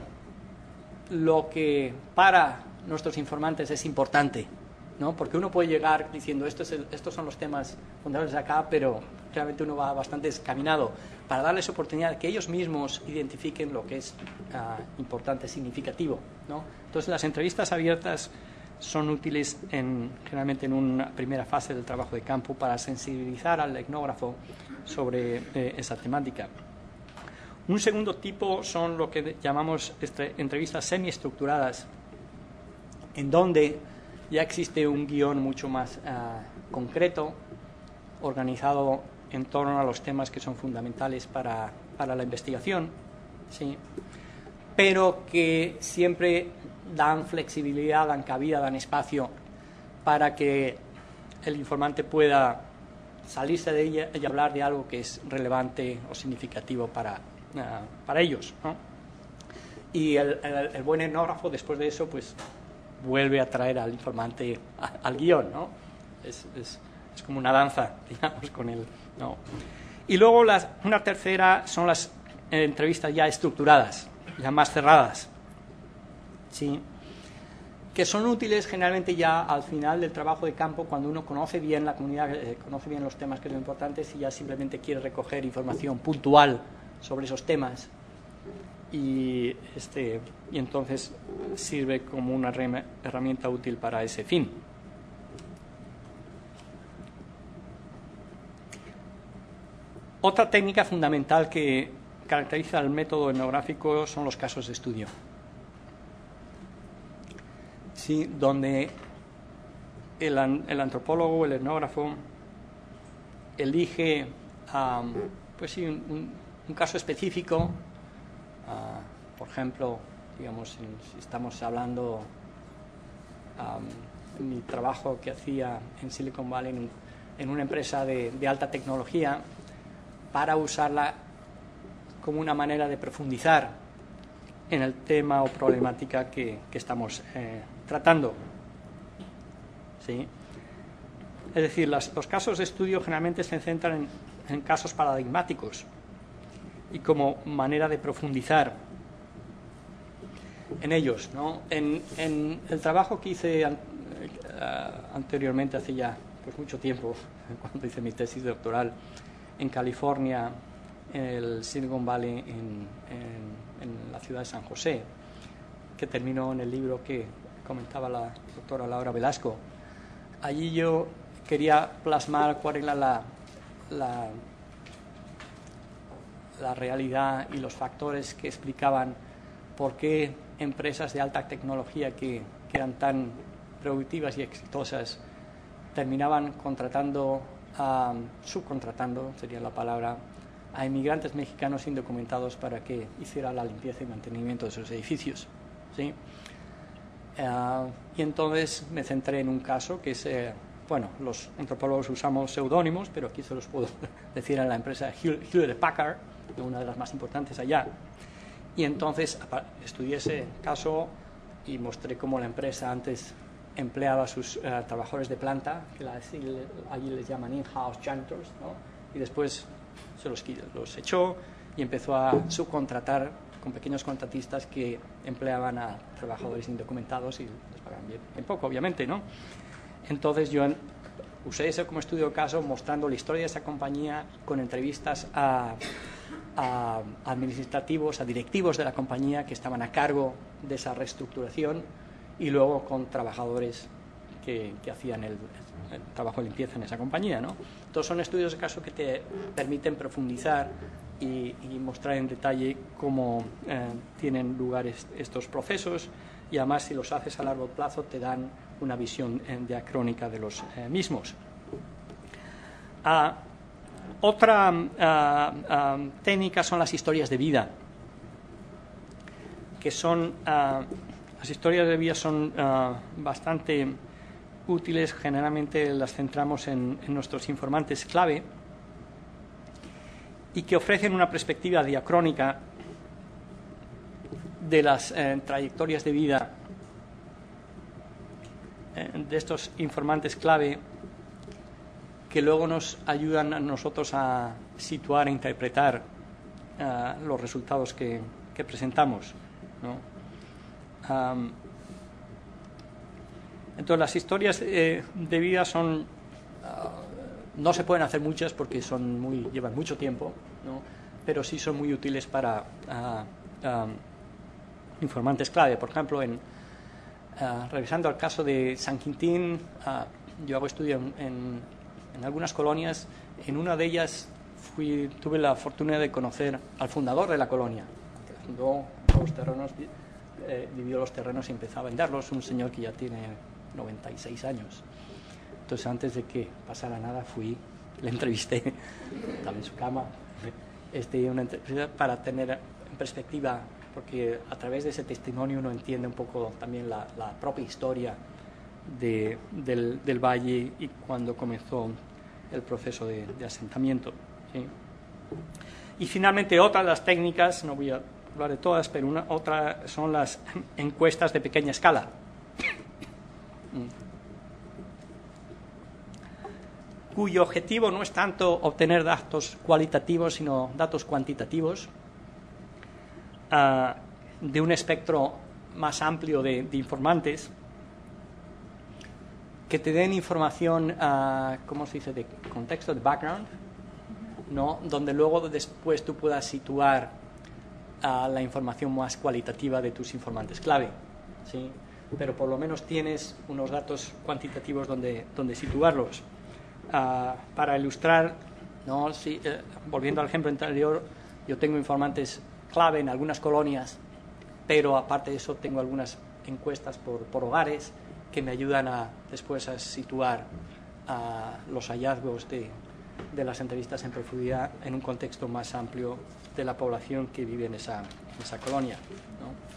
lo que para nuestros informantes es importante, ¿no? Porque uno puede llegar diciendo estos son los temas fundamentales de acá, pero realmente uno va bastante descaminado, para darles oportunidad de que ellos mismos identifiquen lo que es importante, significativo, ¿no? Entonces, las entrevistas abiertas son útiles generalmente en una primera fase del trabajo de campo para sensibilizar al etnógrafo sobre esa temática. Un segundo tipo son lo que llamamos entrevistas semiestructuradas, en donde ya existe un guión mucho más concreto, organizado en torno a los temas que son fundamentales para la investigación, ¿sí?, pero que siempre dan flexibilidad, dan cabida, dan espacio para que el informante pueda salirse de ella y hablar de algo que es relevante o significativo para ellos, ¿no? Y el buen etnógrafo, después de eso, pues vuelve a traer al informante al guión, ¿no? Es como una danza, digamos, con él, ¿no? Y luego una tercera son las entrevistas ya estructuradas, ya más cerradas, ¿sí?, que son útiles generalmente ya al final del trabajo de campo, cuando uno conoce bien la comunidad, conoce bien los temas que son importantes y ya simplemente quiere recoger información puntual sobre esos temas, y entonces sirve como una herramienta útil para ese fin. Otra técnica fundamental que caracteriza el método etnográfico son los casos de estudio, ¿sí?, donde el antropólogo, el etnógrafo, elige pues sí, un caso específico. Por ejemplo, digamos, si estamos hablando de mi trabajo que hacía en Silicon Valley en una empresa de alta tecnología, para usarla como una manera de profundizar en el tema o problemática que estamos tratando, ¿sí? Es decir, los casos de estudio generalmente se centran en casos paradigmáticos y como manera de profundizar en ellos, ¿no? En el trabajo que hice anteriormente, hace ya pues mucho tiempo, cuando hice mi tesis doctoral en California, en el Silicon Valley, en la ciudad de San José, que terminó en el libro que comentaba la doctora Laura Velasco. Allí yo quería plasmar cuál era la realidad y los factores que explicaban por qué empresas de alta tecnología que eran tan productivas y exitosas terminaban subcontratando, sería la palabra, a inmigrantes mexicanos indocumentados para que hiciera la limpieza y mantenimiento de sus edificios, ¿sí? Y entonces me centré en un caso que es, los antropólogos usamos seudónimos, pero aquí se los puedo decir, a la empresa Hewlett Packard, una de las más importantes allá. Y entonces estudié ese caso y mostré cómo la empresa antes empleaba a sus trabajadores de planta, que allí les llaman in-house janitors, ¿no? Y después se los echó y empezó a subcontratar con pequeños contratistas que empleaban a trabajadores indocumentados y les pagaban bien poco, obviamente, ¿no? Entonces yo usé eso como estudio de caso, mostrando la historia de esa compañía con entrevistas a administrativos, a directivos de la compañía que estaban a cargo de esa reestructuración, y luego con trabajadores que hacían el trabajo de limpieza en esa compañía, ¿no? Entonces son estudios de caso que te permiten profundizar y mostrar en detalle cómo tienen lugar estos procesos y además si los haces a largo plazo te dan una visión diacrónica de los mismos. Otra técnica son las historias de vida, que son las historias de vida son bastante útiles. Generalmente las centramos en nuestros informantes clave y que ofrecen una perspectiva diacrónica de las trayectorias de vida de estos informantes clave, que luego nos ayudan a nosotros a situar e interpretar los resultados que presentamos, ¿no? Entonces las historias de vida son no se pueden hacer muchas porque llevan mucho tiempo, ¿no? Pero sí son muy útiles para informantes clave. Por ejemplo, revisando al caso de San Quintín, yo hago estudio en algunas colonias. En una de ellas tuve la fortuna de conocer al fundador de la colonia, que fundó los terrenos, dividió los terrenos y empezó a venderlos, un señor que ya tiene 96 años. Entonces, antes de que pasara nada, le entrevisté, estaba en su cama, una entrevista para tener en perspectiva, porque a través de ese testimonio uno entiende un poco también la propia historia del valle y cuando comenzó el proceso de asentamiento, ¿sí? Y finalmente, otra de las técnicas, no voy a hablar de todas, pero otra son las encuestas de pequeña escala, cuyo objetivo no es tanto obtener datos cualitativos, sino datos cuantitativos de un espectro más amplio de informantes, que te den información, ¿cómo se dice?, de contexto, de background, ¿no? Donde luego después tú puedas situar la información más cualitativa de tus informantes clave, ¿sí? Pero por lo menos tienes unos datos cuantitativos donde situarlos. Para ilustrar, ¿no? Volviendo al ejemplo anterior, yo tengo informantes clave en algunas colonias, pero aparte de eso tengo algunas encuestas por hogares que me ayudan después a situar los hallazgos de las entrevistas en profundidad en un contexto más amplio de la población que vive en esa colonia, ¿no?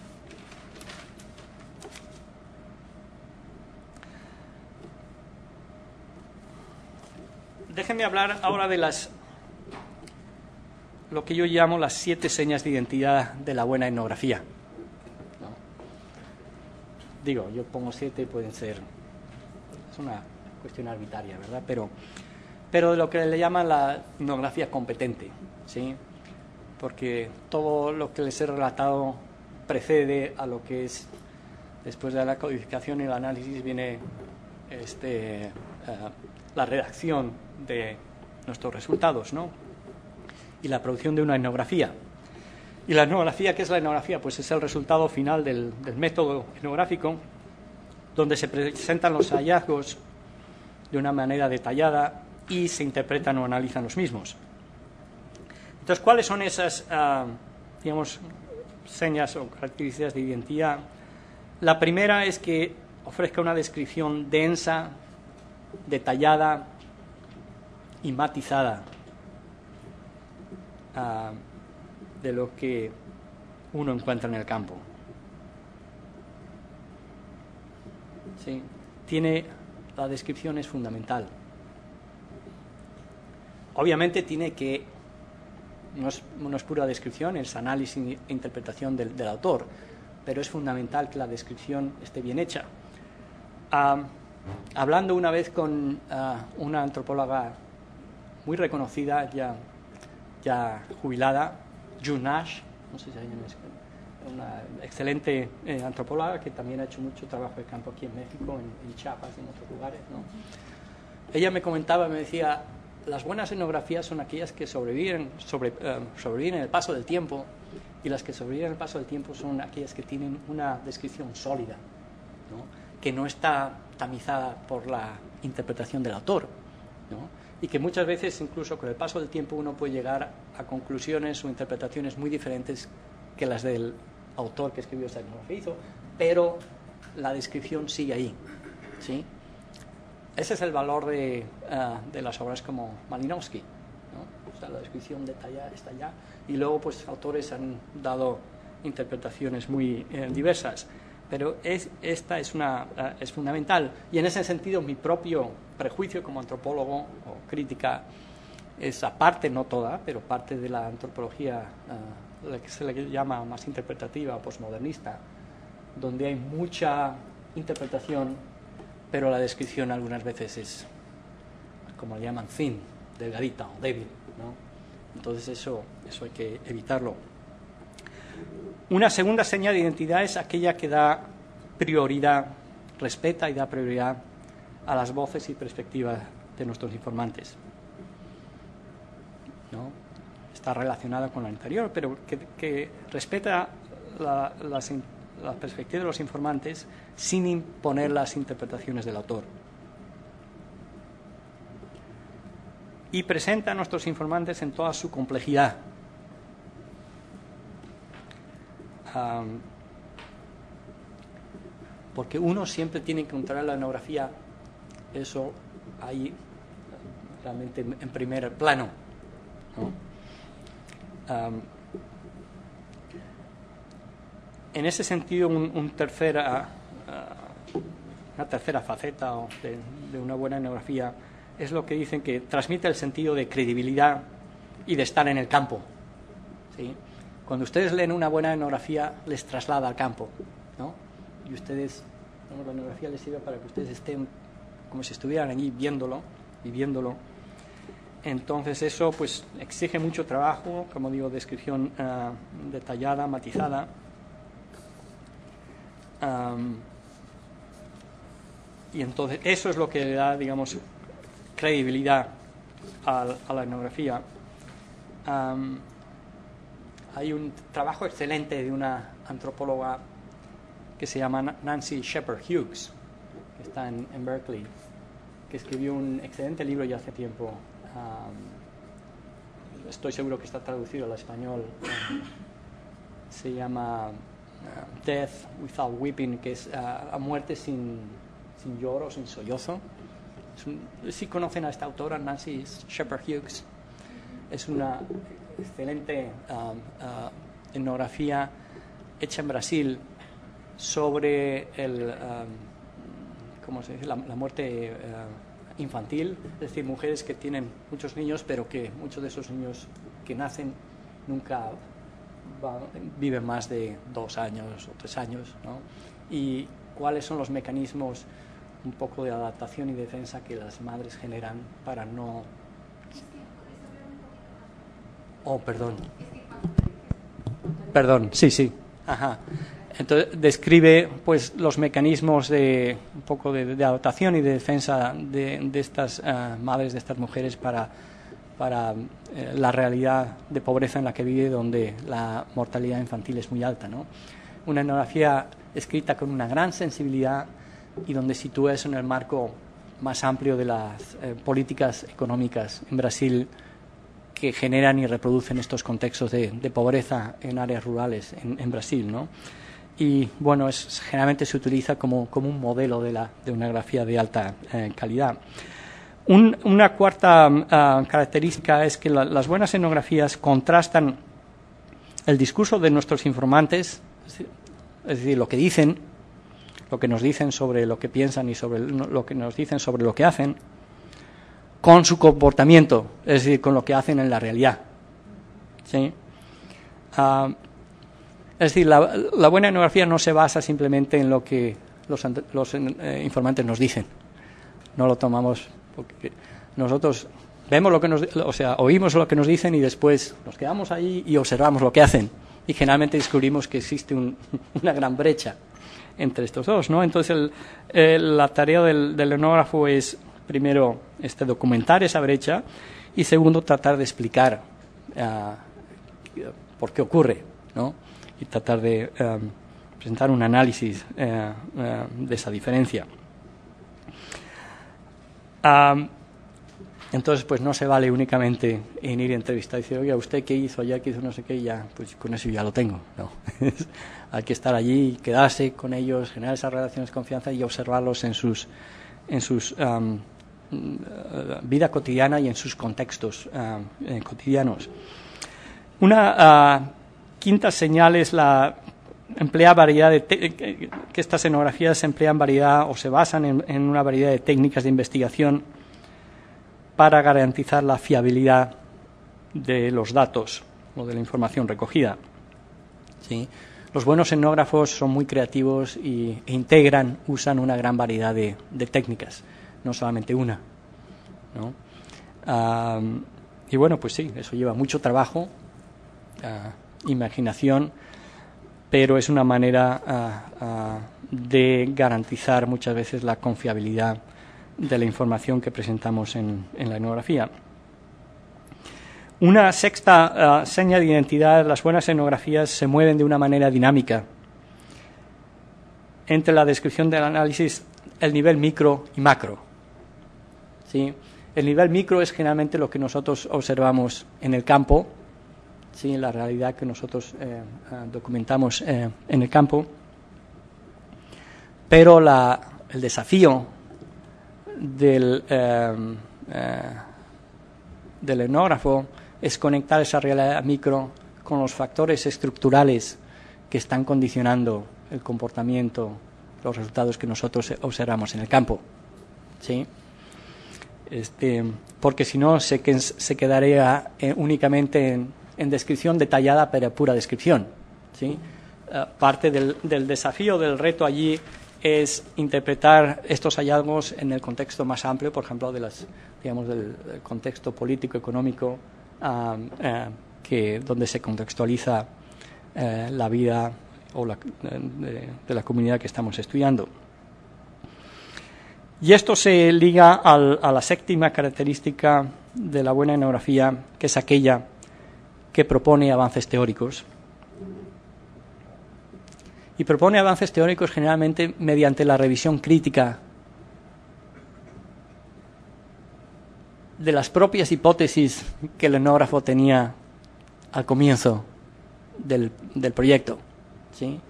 Déjenme hablar ahora de lo que yo llamo las 7 señas de identidad de la buena etnografía, ¿no? Digo, yo pongo 7, pueden ser, es una cuestión arbitraria, ¿verdad? Pero de lo que le llaman la etnografía competente, ¿sí? Porque todo lo que les he relatado precede a lo que es, después de la codificación y el análisis, viene la redacción de nuestros resultados, ¿no? Y la producción de una etnografía. ¿Y la etnografía qué es la etnografía? Pues es el resultado final del método etnográfico, donde se presentan los hallazgos de una manera detallada y se interpretan o analizan los mismos. Entonces, ¿cuáles son esas, digamos, señas o características de identidad? La primera es que ofrezca una descripción densa, detallada y matizada de lo que uno encuentra en el campo. ¿Sí? La descripción es fundamental. Obviamente no es pura descripción, es análisis e interpretación del autor, pero es fundamental que la descripción esté bien hecha. Hablando una vez con una antropóloga muy reconocida, ya jubilada, June Nash, no sé si hay una excelente antropóloga que también ha hecho mucho trabajo de campo aquí en México, en Chiapas y en otros lugares, ¿no? Ella me comentaba, me decía, las buenas etnografías son aquellas que sobreviven el paso del tiempo, y las que sobreviven el paso del tiempo son aquellas que tienen una descripción sólida, ¿no? Que no está tamizada por la interpretación del autor, ¿no? Y que muchas veces, incluso con el paso del tiempo, uno puede llegar a conclusiones o interpretaciones muy diferentes que las del autor que escribió esa etnografía. pero la descripción sigue ahí, ¿sí? Ese es el valor de las obras como Malinowski, ¿no? O sea, la descripción detallada está allá, y luego pues autores han dado interpretaciones muy diversas, pero esta es fundamental, y en ese sentido mi propio prejuicio como antropólogo o crítica es aparte, no toda, pero parte de la antropología la que se le llama más interpretativa o posmodernista, donde hay mucha interpretación, pero la descripción algunas veces es, como le llaman, thin, delgadita o débil, ¿no? Entonces eso hay que evitarlo. Una segunda señal de identidad es aquella que da prioridad, respeta y da prioridad a las voces y perspectivas de nuestros informantes, ¿no? Está relacionada con la anterior, pero que respeta la perspectiva de los informantes sin imponer las interpretaciones del autor. Y presenta a nuestros informantes en toda su complejidad. Porque uno siempre tiene que encontrar la etnografía, eso ahí realmente en primer plano, ¿no? En ese sentido, una tercera faceta de una buena etnografía es lo que dicen que transmite el sentido de credibilidad y de estar en el campo, ¿sí? Cuando ustedes leen una buena etnografía, les traslada al campo, ¿no? Y ustedes, la etnografía les sirve para que ustedes estén como si estuvieran allí viéndolo, viviéndolo. Entonces eso pues exige mucho trabajo, como digo, descripción detallada, matizada. Y entonces eso es lo que le da, digamos, credibilidad a la etnografía. Hay un trabajo excelente de una antropóloga que se llama Nancy Shepherd Hughes, que está en Berkeley, que escribió un excelente libro ya hace tiempo. Estoy seguro que está traducido al español. Se llama Death Without Weeping, que es a muerte sin lloro, sin sollozo. Si conocen a esta autora, Nancy Shepherd Hughes, es una excelente etnografía hecha en Brasil sobre ¿cómo se dice? La muerte infantil, es decir, mujeres que tienen muchos niños, pero que muchos de esos niños que nacen nunca viven más de 2 años o 3 años, ¿no? Y cuáles son los mecanismos un poco de adaptación y defensa que las madres generan para no... Oh, perdón, sí, ajá. Entonces describe pues los mecanismos de un poco de adaptación y de defensa de estas madres, de estas mujeres para la realidad de pobreza en la que vive, donde la mortalidad infantil es muy alta, ¿no? Una etnografía escrita con una gran sensibilidad y donde sitúa eso en el marco más amplio de las políticas económicas en Brasil que generan y reproducen estos contextos de pobreza en áreas rurales en Brasil, ¿no? Y bueno, generalmente se utiliza como un modelo de una etnografía de alta calidad. Una cuarta característica es que las buenas etnografías contrastan el discurso de nuestros informantes, es decir, lo que dicen, lo que nos dicen sobre lo que piensan y sobre lo que nos dicen sobre lo que hacen, con su comportamiento, es decir, con lo que hacen en la realidad, ¿sí? Es decir, la buena etnografía no se basa simplemente en lo que los informantes nos dicen. No lo tomamos porque nosotros vemos oímos lo que nos dicen y después nos quedamos ahí y observamos lo que hacen. Y generalmente descubrimos que existe una gran brecha entre estos dos, ¿no? Entonces la tarea del etnógrafo es, primero, documentar esa brecha y, segundo, tratar de explicar por qué ocurre, ¿no? Y tratar de presentar un análisis de esa diferencia. Entonces, pues no se vale únicamente en ir a entrevistar y decir, oye, ¿usted qué hizo allá, qué hizo no sé qué? Y ya, pues con eso ya lo tengo. No. Hay que estar allí, quedarse con ellos, generar esas relaciones de confianza y observarlos en sus vida cotidiana y en sus contextos cotidianos. Una quinta señal es la emplea variedad que estas etnografías emplean variedad o se basan en una variedad de técnicas de investigación para garantizar la fiabilidad de los datos o de la información recogida. ¿Sí? Los buenos etnógrafos son muy creativos e usan una gran variedad de técnicas, no solamente una, ¿no? Y bueno, pues sí, eso lleva mucho trabajo, imaginación, pero es una manera de garantizar muchas veces la confiabilidad de la información que presentamos en la etnografía. Una sexta seña de identidad: las buenas etnografías se mueven de una manera dinámica entre la descripción del análisis, el nivel micro y macro. ¿Sí? El nivel micro es generalmente lo que nosotros observamos en el campo, ¿sí? La realidad que nosotros documentamos en el campo, pero el desafío del etnógrafo es conectar esa realidad micro con los factores estructurales que están condicionando el comportamiento, los resultados que nosotros observamos en el campo, ¿sí? Porque si no se quedaría únicamente en descripción detallada, pero pura descripción, ¿sí? Parte del desafío, del reto allí es interpretar estos hallazgos en el contexto más amplio, por ejemplo, del contexto político, económico, donde se contextualiza la vida o de la comunidad que estamos estudiando. Y esto se liga a la séptima característica de la buena etnografía, que es aquella que propone avances teóricos. Y propone avances teóricos generalmente mediante la revisión crítica de las propias hipótesis que el etnógrafo tenía al comienzo del proyecto, ¿sí?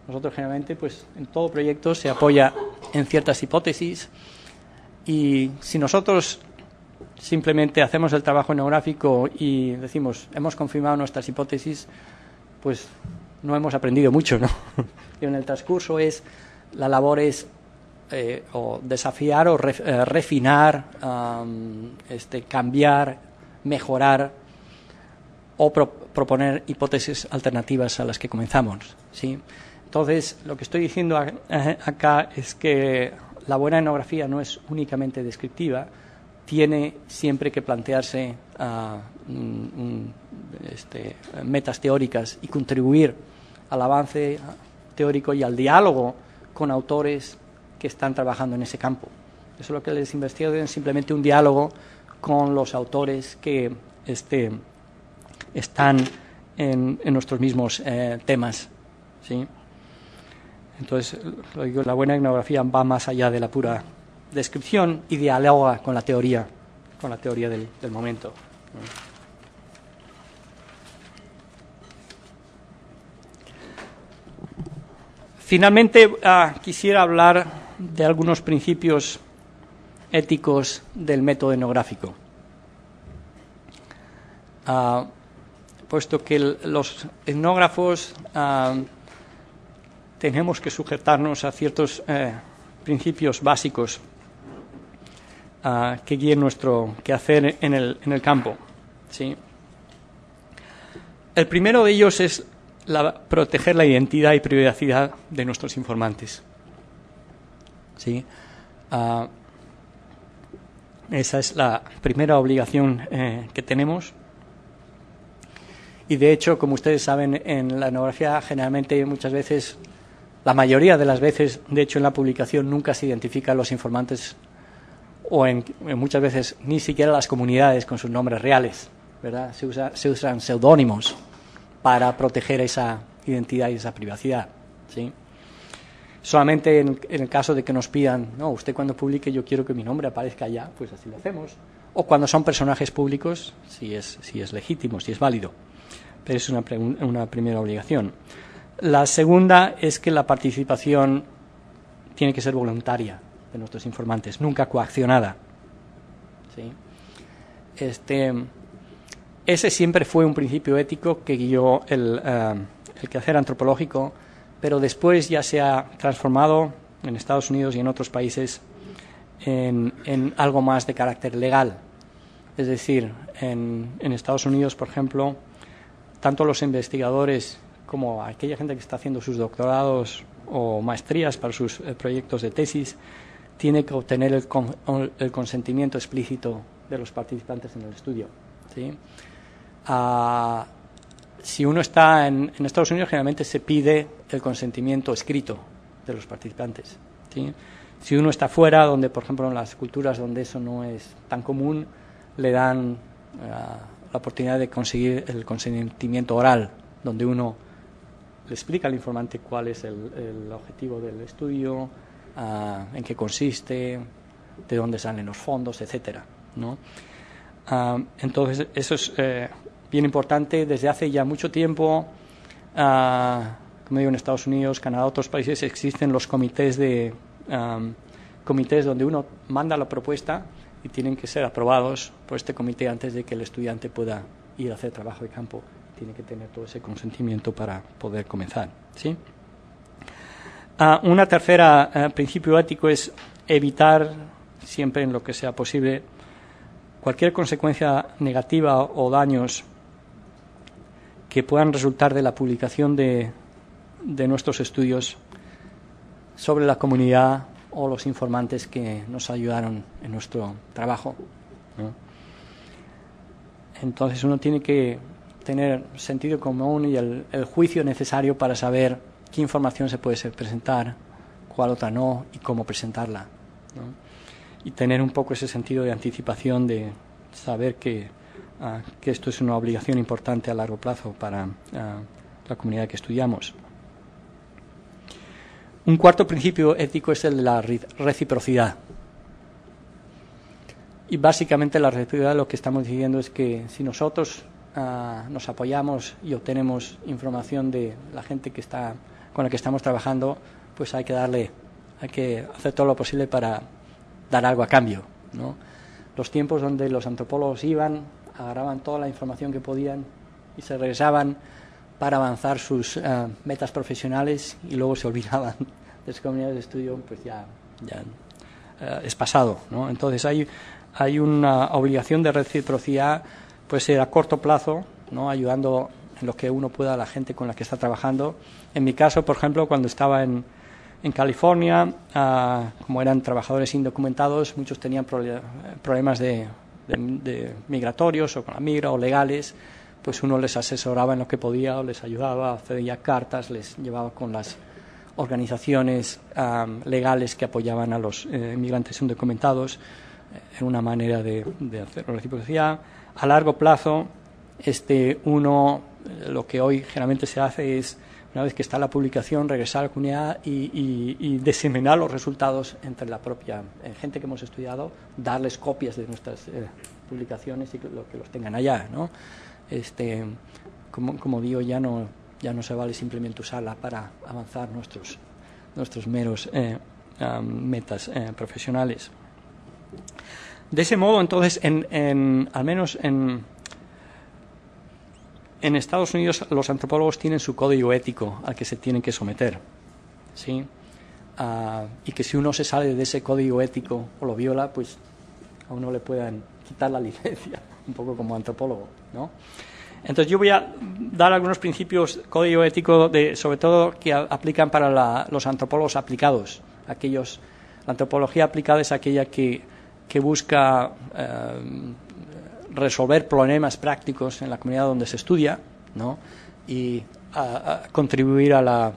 Nosotros generalmente, pues, en todo proyecto se apoya en ciertas hipótesis, y si nosotros simplemente hacemos el trabajo etnográfico y decimos hemos confirmado nuestras hipótesis, pues no hemos aprendido mucho, ¿no? Y en el transcurso la labor es o desafiar o refinar, cambiar, mejorar o proponer hipótesis alternativas a las que comenzamos, ¿sí? Entonces, lo que estoy diciendo acá es que la buena etnografía no es únicamente descriptiva, tiene siempre que plantearse metas teóricas y contribuir al avance teórico y al diálogo con autores que están trabajando en ese campo. Eso es lo que les investigo, es simplemente un diálogo con los autores que están en nuestros mismos temas, ¿sí? Entonces, lo digo, la buena etnografía va más allá de la pura descripción y dialoga con la teoría del momento. Finalmente, quisiera hablar de algunos principios éticos del método etnográfico. Puesto que los etnógrafos tenemos que sujetarnos a ciertos principios básicos que guíen nuestro quehacer en el campo, ¿sí? El primero de ellos es proteger la identidad y privacidad de nuestros informantes, ¿sí? Esa es la primera obligación que tenemos. Y de hecho, como ustedes saben, en la etnografía generalmente muchas veces, la mayoría de las veces, de hecho en la publicación nunca se identifican los informantes o muchas veces ni siquiera las comunidades con sus nombres reales, ¿verdad? Se usan seudónimos para proteger esa identidad y esa privacidad, ¿sí? Solamente en el caso de que nos pidan, no, usted cuando publique yo quiero que mi nombre aparezca allá, pues así lo hacemos. O cuando son personajes públicos, si es legítimo, si es válido. Pero es una primera obligación. La segunda es que la participación tiene que ser voluntaria de nuestros informantes, nunca coaccionada. ¿Sí? Ese siempre fue un principio ético que guió el quehacer antropológico, pero después ya se ha transformado en Estados Unidos y en otros países en algo más de carácter legal. Es decir, en Estados Unidos, por ejemplo, tanto los investigadores como aquella gente que está haciendo sus doctorados o maestrías para sus proyectos de tesis, tiene que obtener el consentimiento explícito de los participantes en el estudio. ¿Sí? Si uno está en Estados Unidos, generalmente se pide el consentimiento escrito de los participantes. ¿Sí? Si uno está fuera, donde por ejemplo en las culturas donde eso no es tan común, le dan la oportunidad de conseguir el consentimiento oral, donde uno le explica al informante cuál es el objetivo del estudio, en qué consiste, de dónde salen los fondos, etcétera, ¿no? Entonces, eso es bien importante. Desde hace ya mucho tiempo, como digo, en Estados Unidos, Canadá, otros países, existen los comités donde uno manda la propuesta y tienen que ser aprobados por este comité antes de que el estudiante pueda ir a hacer trabajo de campo. Tiene que tener todo ese consentimiento para poder comenzar. ¿Sí? Una tercera principio ético es evitar, siempre en lo que sea posible, cualquier consecuencia negativa o daños que puedan resultar de la publicación de nuestros estudios sobre la comunidad o los informantes que nos ayudaron en nuestro trabajo, ¿no? Entonces uno tiene que tener sentido común y el juicio necesario para saber qué información se puede presentar, cuál otra no y cómo presentarla, ¿no? Y tener un poco ese sentido de anticipación, de saber que esto es una obligación importante a largo plazo para la comunidad que estudiamos. Un cuarto principio ético es el de la reciprocidad. Y básicamente la reciprocidad, lo que estamos diciendo es que si nosotros nos apoyamos y obtenemos información de la gente con la que estamos trabajando, pues hay que hacer todo lo posible para dar algo a cambio, ¿no? Los tiempos donde los antropólogos iban, agarraban toda la información que podían y se regresaban para avanzar sus metas profesionales y luego se olvidaban de sus comunidades de estudio, pues ya es pasado, ¿no? Entonces hay una obligación de reciprocidad, puede ser a corto plazo, ¿no? Ayudando en lo que uno pueda a la gente con la que está trabajando. En mi caso, por ejemplo, cuando estaba en California, como eran trabajadores indocumentados, muchos tenían problemas de migratorios o con la migra o legales, pues uno les asesoraba en lo que podía o les ayudaba, hacía cartas, les llevaba con las organizaciones legales que apoyaban a los inmigrantes indocumentados. Era una manera de hacer reciprocidad. A largo plazo, lo que hoy generalmente se hace es, una vez que está la publicación, regresar a la comunidad y diseminar los resultados entre la propia gente que hemos estudiado, darles copias de nuestras publicaciones y que los tengan allá, ¿no? Como digo, ya no se vale simplemente usarla para avanzar nuestros meros metas profesionales. De ese modo, entonces, al menos en Estados Unidos, los antropólogos tienen su código ético al que se tienen que someter, ¿sí? Y que si uno se sale de ese código ético o lo viola, pues a uno le puedan quitar la licencia, un poco como antropólogo, ¿no? Entonces yo voy a dar algunos principios, código ético, sobre todo que aplican para los antropólogos aplicados. La antropología aplicada es aquella que busca resolver problemas prácticos en la comunidad donde se estudia, ¿no? Y contribuir a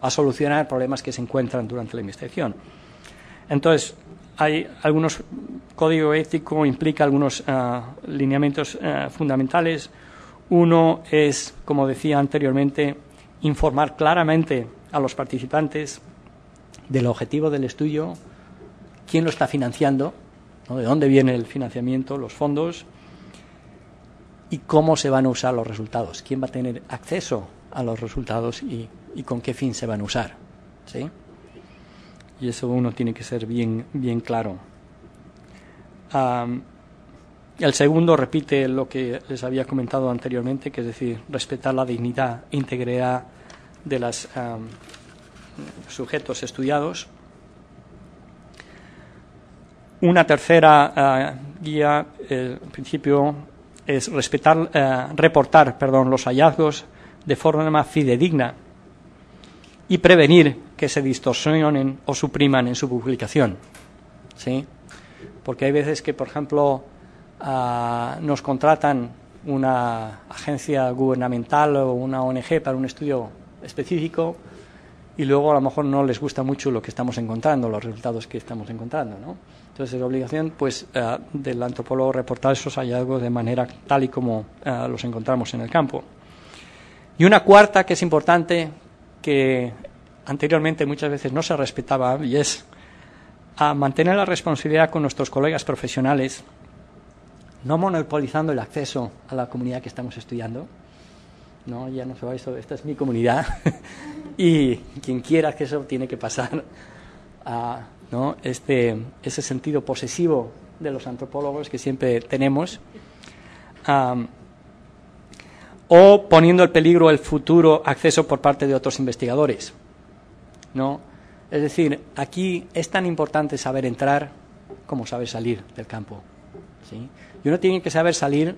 solucionar problemas que se encuentran durante la investigación. Entonces, hay algunos código ético, implica algunos lineamientos fundamentales. Uno es, como decía anteriormente, informar claramente a los participantes del objetivo del estudio, quién lo está financiando, ¿no? De dónde viene el financiamiento, los fondos, y cómo se van a usar los resultados, quién va a tener acceso a los resultados y con qué fin se van a usar, ¿sí? Y eso uno tiene que ser bien claro. El segundo repite lo que les había comentado anteriormente, que es decir, respetar la dignidad e integridad de los sujetos estudiados. Una tercera guía, en principio, es reportar los hallazgos de forma fidedigna y prevenir que se distorsionen o supriman en su publicación, ¿sí? Porque hay veces que, por ejemplo, nos contratan una agencia gubernamental o una ONG para un estudio específico y luego a lo mejor no les gusta mucho lo que estamos encontrando, los resultados que estamos encontrando, ¿no? Entonces es la obligación del antropólogo reportar esos hallazgos de manera tal y como los encontramos en el campo. Y una cuarta que es importante, que anteriormente muchas veces no se respetaba, y es mantener la responsabilidad con nuestros colegas profesionales, no monopolizando el acceso a la comunidad que estamos estudiando. No, ya no se va esto, esta es mi comunidad y quien quiera acceso tiene que pasar a ese sentido posesivo de los antropólogos que siempre tenemos, o poniendo en peligro el futuro acceso por parte de otros investigadores, ¿no? Es decir, aquí es tan importante saber entrar como saber salir del campo, ¿sí? Y uno tiene que saber salir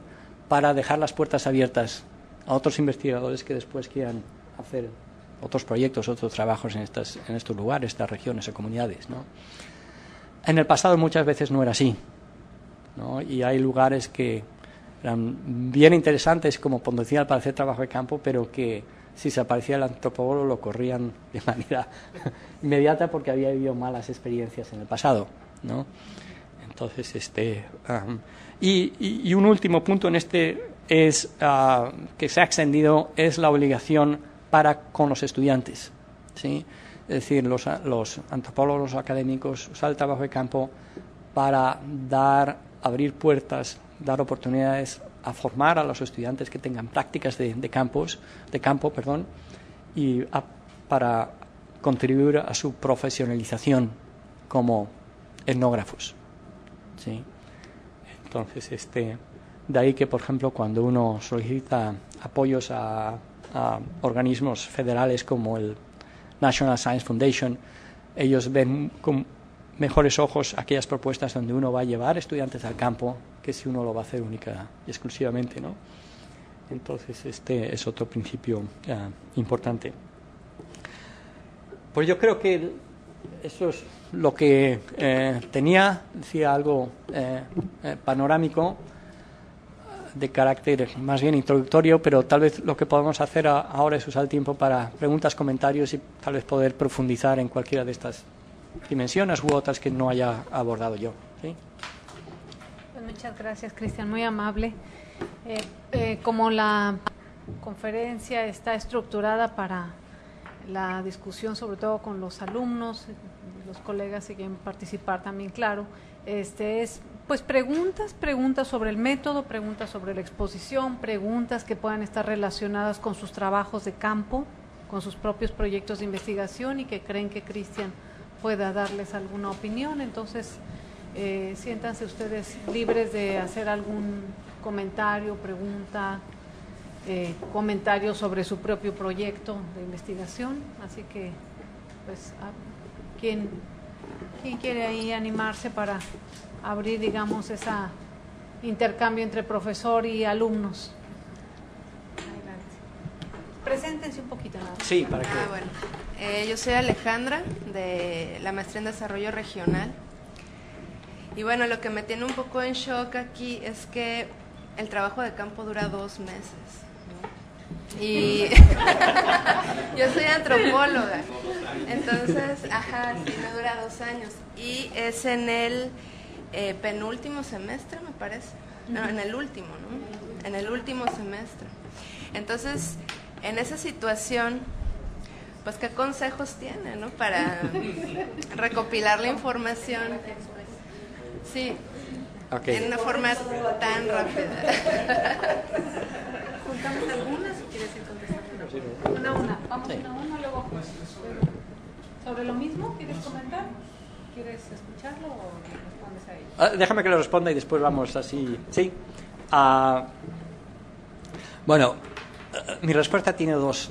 para dejar las puertas abiertas a otros investigadores que después quieran hacer otros proyectos, otros trabajos en estos lugares, estas regiones o comunidades, ¿no? En el pasado muchas veces no era así, ¿no? Y hay lugares que eran bien interesantes como potencial para hacer trabajo de campo, pero que si se aparecía el antropólogo lo corrían de manera inmediata porque había habido malas experiencias en el pasado, ¿no? Entonces, y un último punto en es que se ha extendido, es la obligación con los estudiantes, ¿sí? Es decir, los antropólogos académicos usar el trabajo de campo para abrir puertas, dar oportunidades a formar a los estudiantes que tengan prácticas de campo, y para contribuir a su profesionalización como etnógrafos, ¿sí? Entonces, de ahí que, por ejemplo, cuando uno solicita apoyos a organismos federales como el National Science Foundation, ellos ven con mejores ojos aquellas propuestas donde uno va a llevar estudiantes al campo que si uno lo va a hacer única y exclusivamente, ¿no? Entonces, es otro principio importante. Pues yo creo que eso es lo que decía algo panorámico, de carácter más bien introductorio, pero tal vez lo que podemos hacer ahora es usar el tiempo para preguntas, comentarios y tal vez poder profundizar en cualquiera de estas dimensiones u otras que no haya abordado yo, ¿sí? Pues muchas gracias, Cristian, muy amable. Como la conferencia está estructurada para la discusión, sobre todo con los alumnos, los colegas que quieren participar también, claro, es pues preguntas sobre el método, preguntas sobre la exposición, preguntas que puedan estar relacionadas con sus trabajos de campo, con sus propios proyectos de investigación y que creen que Cristian pueda darles alguna opinión. Entonces, siéntanse ustedes libres de hacer algún comentario, pregunta, comentario sobre su propio proyecto de investigación. Así que, pues, ¿quién quiere ahí animarse para abrir, digamos, ese intercambio entre profesor y alumnos? Adelante. Preséntense un poquito nada. Sí, para que... Bueno. Yo soy Alejandra, de la maestría en Desarrollo Regional. Y bueno, lo que me tiene un poco en shock aquí es que el trabajo de campo dura 2 meses, ¿no? Y yo soy antropóloga, entonces, sí, me dura 2 años. Y es en el penúltimo semestre, me parece. No, en el último, ¿no? En el último semestre. Entonces, en esa situación, pues qué consejos tiene, ¿no? Para recopilar la información. Sí, okay. En una forma tan rápida. ¿Juntamos algunas o quieres ir contestando? Una. Vamos Sí. una, luego. ¿Sobre lo mismo quieres comentar? ¿Quieres escucharlo o respondes a ello? Déjame que lo responda y después vamos así. Sí. Bueno, mi respuesta tiene dos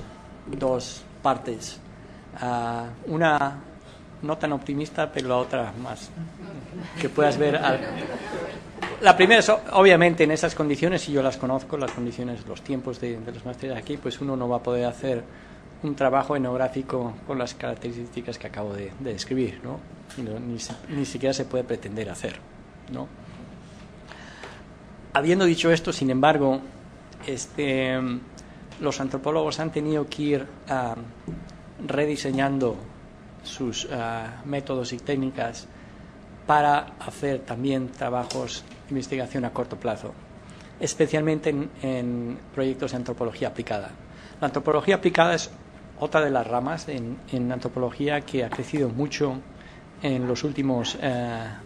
partes. Una no tan optimista, pero la otra más. Que puedas ver. La primera es, obviamente, en esas condiciones, y yo las conozco, las condiciones, los tiempos de los másteres aquí, pues uno no va a poder hacer un trabajo etnográfico con las características que acabo de describir, ¿no? Ni siquiera se puede pretender hacer, ¿no? Habiendo dicho esto, sin embargo, los antropólogos han tenido que ir rediseñando sus métodos y técnicas para hacer también trabajos de investigación a corto plazo, especialmente en proyectos de antropología aplicada. La antropología aplicada es otra de las ramas en antropología que ha crecido mucho en los últimos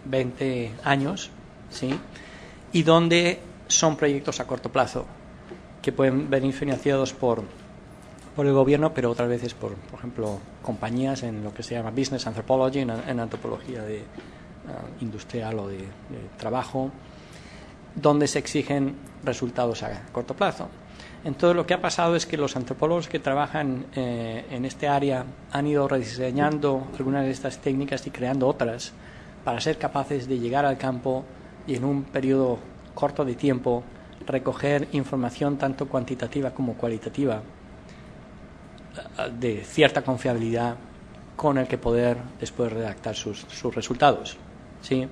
20 años, ¿sí? Y donde son proyectos a corto plazo que pueden venir financiados por el gobierno, pero otras veces por ejemplo, compañías en lo que se llama business anthropology, en antropología industrial o de trabajo, donde se exigen resultados a corto plazo. Entonces, lo que ha pasado es que los antropólogos que trabajan en este área han ido rediseñando algunas de estas técnicas y creando otras para ser capaces de llegar al campo y en un periodo corto de tiempo recoger información tanto cuantitativa como cualitativa de cierta confiabilidad con el que poder después redactar sus resultados, ¿sí?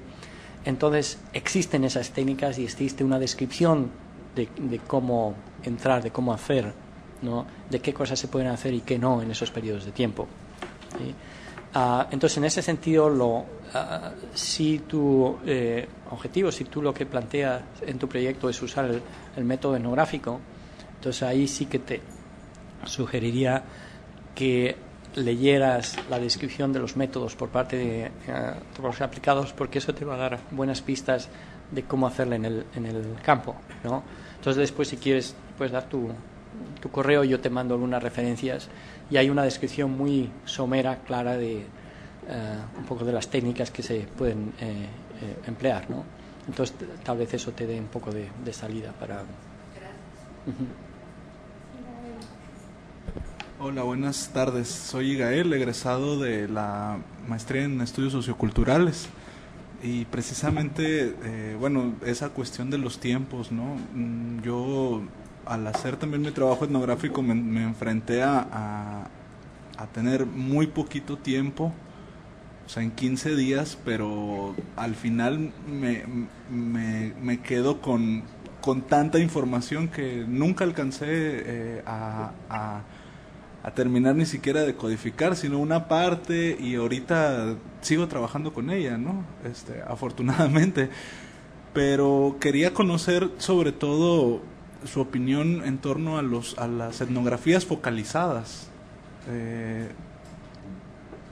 Entonces existen esas técnicas y existe una descripción de cómo entrar, de cómo hacer, ¿no? De qué cosas se pueden hacer y qué no en esos periodos de tiempo, ¿sí? Entonces, en ese sentido, si tu objetivo, si tú lo que planteas en tu proyecto es usar el método etnográfico, entonces ahí sí que te sugeriría que leyeras la descripción de los métodos por parte de antropólogos aplicados, porque eso te va a dar buenas pistas de cómo hacerlo en el campo, ¿no? Entonces, después, si quieres, puedes dar tu correo y yo te mando algunas referencias y hay una descripción muy somera, clara de un poco de las técnicas que se pueden emplear, ¿no? Entonces, tal vez eso te dé un poco de salida para... Gracias. Hola, buenas tardes. Soy Gael, egresado de la maestría en estudios socioculturales. Y precisamente, esa cuestión de los tiempos, ¿no? Yo, al hacer también mi trabajo etnográfico, me enfrenté a tener muy poquito tiempo, o sea, en 15 días, pero al final me quedo con tanta información que nunca alcancé a terminar ni siquiera de codificar, sino una parte, y ahorita sigo trabajando con ella, ¿no? Afortunadamente. Pero quería conocer sobre todo su opinión en torno a las etnografías focalizadas.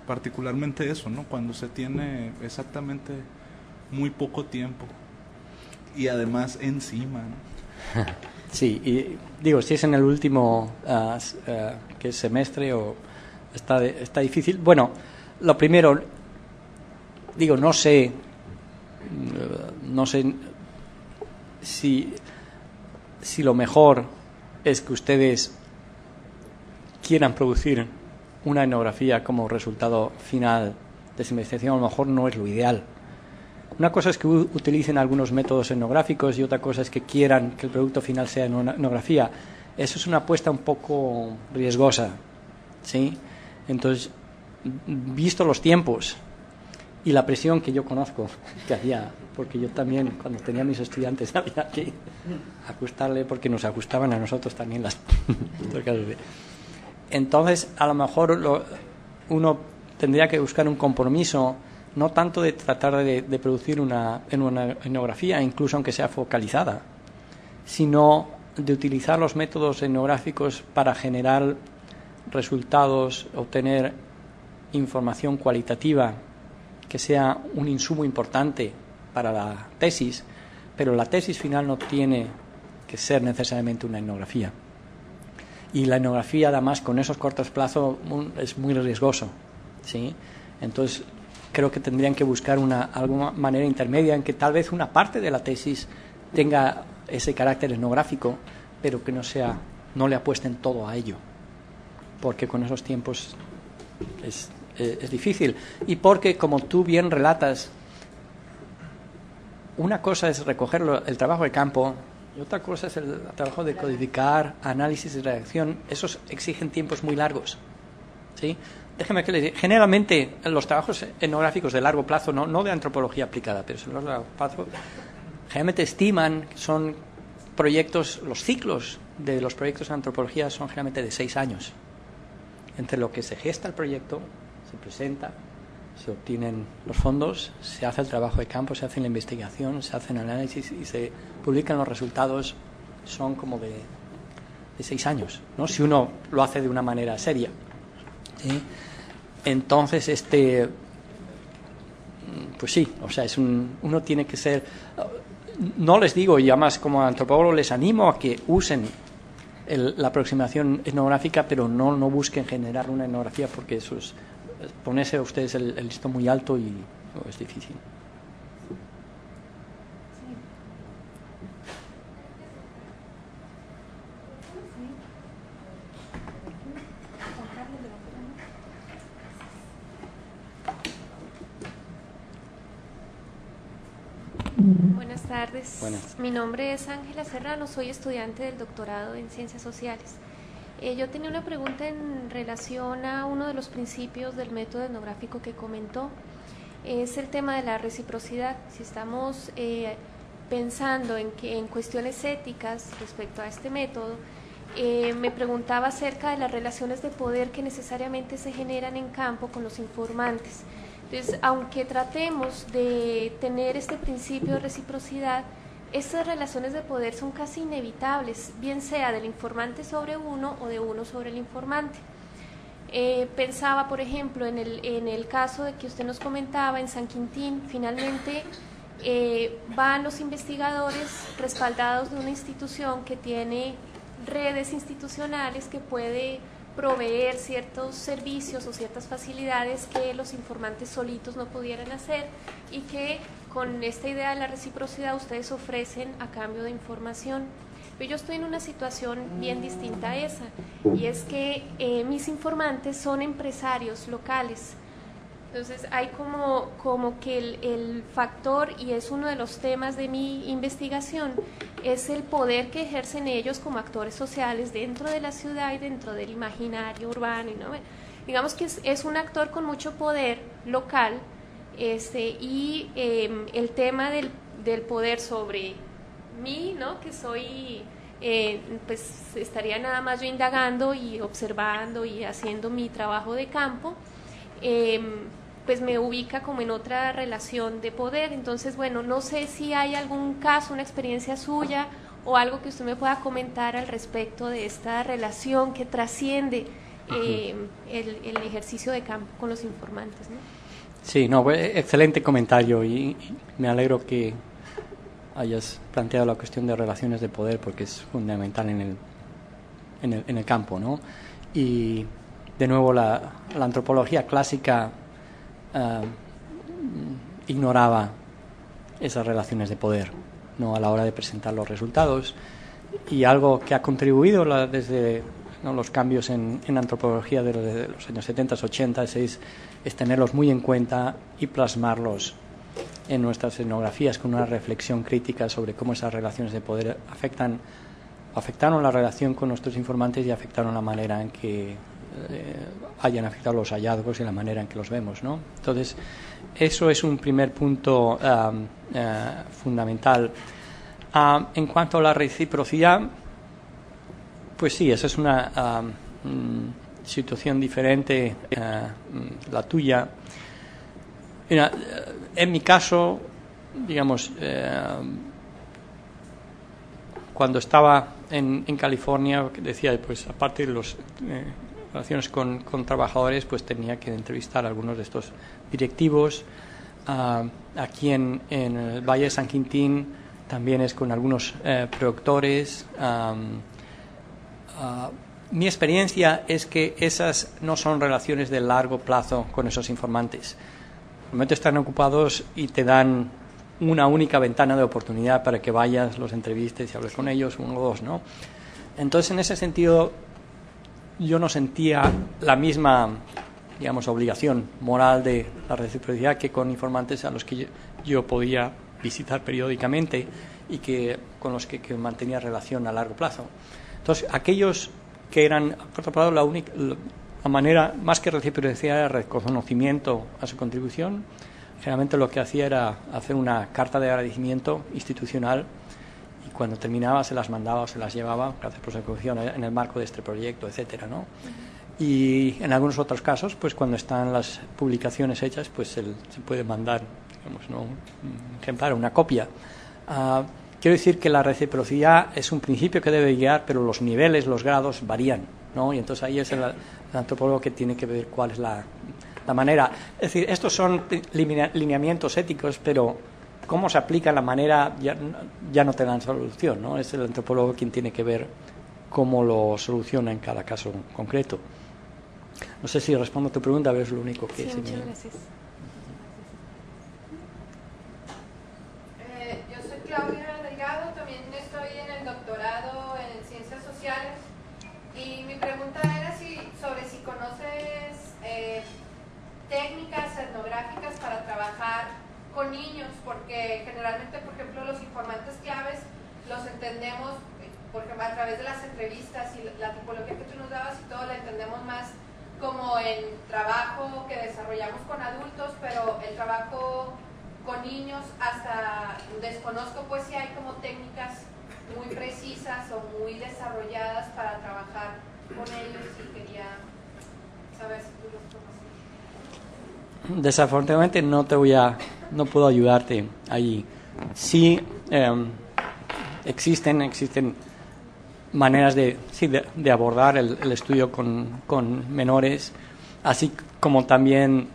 Particularmente eso, ¿no? Cuando se tiene exactamente muy poco tiempo y además encima, ¿no? Sí, y digo, si es en el último que es semestre o está difícil. Bueno, lo primero, digo, no sé si lo mejor es que ustedes quieran producir una etnografía como resultado final de su investigación. A lo mejor no es lo ideal. Una cosa es que utilicen algunos métodos etnográficos y otra cosa es que quieran que el producto final sea una etnografía. Eso es una apuesta un poco riesgosa, ¿sí? Entonces, visto los tiempos y la presión que yo conozco que había, porque yo también cuando tenía mis estudiantes había que ajustarle porque nos ajustaban a nosotros también las entonces a lo mejor uno tendría que buscar un compromiso, no tanto de tratar de producir una etnografía, incluso aunque sea focalizada, sino de utilizar los métodos etnográficos para generar resultados, obtener información cualitativa que sea un insumo importante para la tesis, pero la tesis final no tiene que ser necesariamente una etnografía. Y la etnografía, además, con esos cortos plazos es muy riesgoso, ¿sí? Entonces, creo que tendrían que buscar alguna manera intermedia en que tal vez una parte de la tesis tenga ese carácter etnográfico, pero que no le apuesten todo a ello, porque con esos tiempos es difícil. Y porque, como tú bien relatas, una cosa es recoger el trabajo de campo y otra cosa es el trabajo de codificar, análisis y redacción. Esos exigen tiempos muy largos, ¿sí? Déjeme que les diga, generalmente los trabajos etnográficos de largo plazo, no de antropología aplicada, pero de largo plazo, generalmente estiman que son proyectos, los ciclos de los proyectos de antropología son generalmente de 6 años. Entre lo que se gesta el proyecto, se presenta, se obtienen los fondos, se hace el trabajo de campo, se hace la investigación, se hace el análisis y se publican los resultados, son como de 6 años, ¿no? Si uno lo hace de una manera seria, ¿sí? Entonces, pues sí, o sea, uno tiene que ser, no les digo, y además como antropólogo les animo a que usen la aproximación etnográfica, pero no busquen generar una etnografía, porque eso es ponerse a ustedes el listón muy alto y es difícil. Buenas tardes. Buenas. Mi nombre es Ángela Serrano, soy estudiante del doctorado en Ciencias Sociales. Yo tenía una pregunta en relación a uno de los principios del método etnográfico que comentó. Es el tema de la reciprocidad. Si estamos pensando en cuestiones éticas respecto a este método, me preguntaba acerca de las relaciones de poder que necesariamente se generan en campo con los informantes. Entonces, aunque tratemos de tener este principio de reciprocidad, estas relaciones de poder son casi inevitables, bien sea del informante sobre uno o de uno sobre el informante. Pensaba, por ejemplo, en el caso de que usted nos comentaba en San Quintín, finalmente van los investigadores respaldados de una institución que tiene redes institucionales que puede proveer ciertos servicios o ciertas facilidades que los informantes solitos no pudieran hacer y que con esta idea de la reciprocidad ustedes ofrecen a cambio de información. Pero yo estoy en una situación bien distinta a esa, y es que mis informantes son empresarios locales. Entonces hay como que el factor, y es uno de los temas de mi investigación, es el poder que ejercen ellos como actores sociales dentro de la ciudad y dentro del imaginario urbano, ¿no? Digamos que es un actor con mucho poder local, y el tema del poder sobre mí, ¿no? Que soy, pues estaría nada más yo indagando y observando y haciendo mi trabajo de campo, pues me ubica como en otra relación de poder. Entonces, bueno, no sé si hay algún caso, una experiencia suya o algo que usted me pueda comentar al respecto de esta relación que trasciende el ejercicio de campo con los informantes, ¿no? Sí, no, excelente comentario y me alegro que hayas planteado la cuestión de relaciones de poder, porque es fundamental en el campo, ¿no? Y de nuevo la antropología clásica ignoraba esas relaciones de poder, ¿no? A la hora de presentar los resultados, y algo que ha contribuido desde los cambios en antropología de los años 70, 80 es tenerlos muy en cuenta y plasmarlos en nuestras etnografías con una reflexión crítica sobre cómo esas relaciones de poder afectaron la relación con nuestros informantes y afectaron la manera en que hayan afectado los hallazgos y la manera en que los vemos, ¿no? Entonces, eso es un primer punto fundamental. En cuanto a la reciprocidad, pues sí, esa es una situación diferente la tuya. Mira, en mi caso, digamos, cuando estaba en California, decía, pues aparte de los relaciones con trabajadores, pues tenía que entrevistar a algunos de estos directivos. Aquí en el Valle de San Quintín también es con algunos productores. Mi experiencia es que esas no son relaciones de largo plazo con esos informantes. Normalmente están ocupados y te dan una única ventana de oportunidad para que vayas, los entrevistes y hables con ellos, uno o dos, ¿no? Entonces, en ese sentido, yo no sentía la misma, digamos, obligación moral de la reciprocidad que con informantes a los que yo podía visitar periódicamente y con los que mantenía relación a largo plazo. Entonces, aquellos que eran a corto plazo, la manera más que reciprocidad era reconocimiento a su contribución. Generalmente lo que hacía era hacer una carta de agradecimiento institucional y cuando terminaba se las mandaba o se las llevaba, gracias por su contribución en el marco de este proyecto, etcétera, ¿no? Y en algunos otros casos, pues cuando están las publicaciones hechas, pues se puede mandar, digamos, ¿no?, un ejemplar, una copia. Quiero decir que la reciprocidad es un principio que debe guiar, pero los niveles, los grados varían, ¿no? Y entonces ahí es el antropólogo que tiene que ver cuál es la manera. Es decir, estos son lineamientos éticos, pero cómo se aplica la manera ya no te dan solución, ¿no? Es el antropólogo quien tiene que ver cómo lo soluciona en cada caso concreto. No sé si respondo a tu pregunta, pero es lo único que... Sí, muchas gracias. Yo soy Claudia Delgado, también estoy en el doctorado en Ciencias Sociales y mi pregunta era sobre si conoces técnicas etnográficas para trabajar con niños, porque generalmente, por ejemplo, los informantes claves los entendemos, por ejemplo, a través de las entrevistas y la tipología que tú nos dabas y todo, la entendemos más como en trabajo que desarrollamos con adultos, pero el trabajo con niños hasta desconozco pues si hay como técnicas muy precisas o muy desarrolladas para trabajar con ellos y quería saber si tú los conoces. Desafortunadamente no puedo ayudarte allí. Sí, existen maneras de abordar el estudio con menores, así como también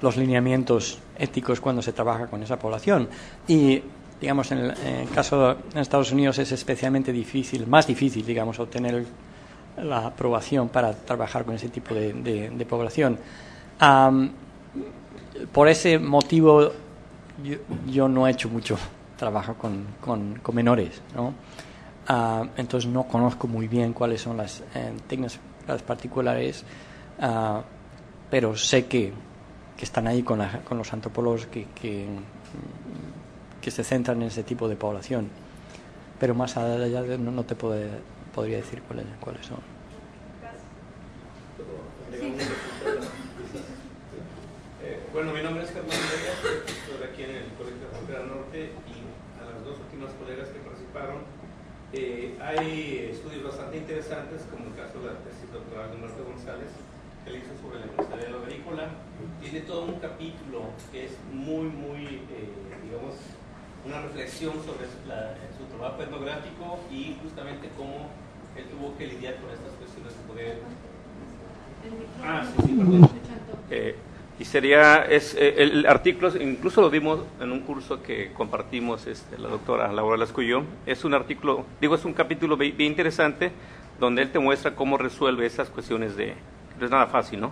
los lineamientos éticos cuando se trabaja con esa población. Y, digamos, en el caso de Estados Unidos es especialmente difícil, más difícil, digamos, obtener la aprobación para trabajar con ese tipo de población. Por ese motivo yo no he hecho mucho trabajo con menores, ¿no? Entonces no conozco muy bien cuáles son las técnicas particulares, pero sé que están ahí con los antropólogos que se centran en ese tipo de población, pero más allá no te podría decir cuáles son. Bueno, mi nombre es Germán Vega, estoy aquí en el Colegio de Frontera Norte y a las dos últimas colegas que participaron. Hay estudios bastante interesantes, como el caso de la tesis doctoral de Humberto González, que él hizo sobre el empresariado agrícola. Tiene todo un capítulo que es muy, digamos, una reflexión sobre su trabajo etnográfico y justamente cómo él tuvo que lidiar con estas cuestiones de poder. Sí, perdón. Y el artículo, incluso lo dimos en un curso que compartimos la doctora Laura Lascuyo. Es un artículo, es un capítulo bien interesante donde él te muestra cómo resuelve esas cuestiones no es nada fácil, ¿no?,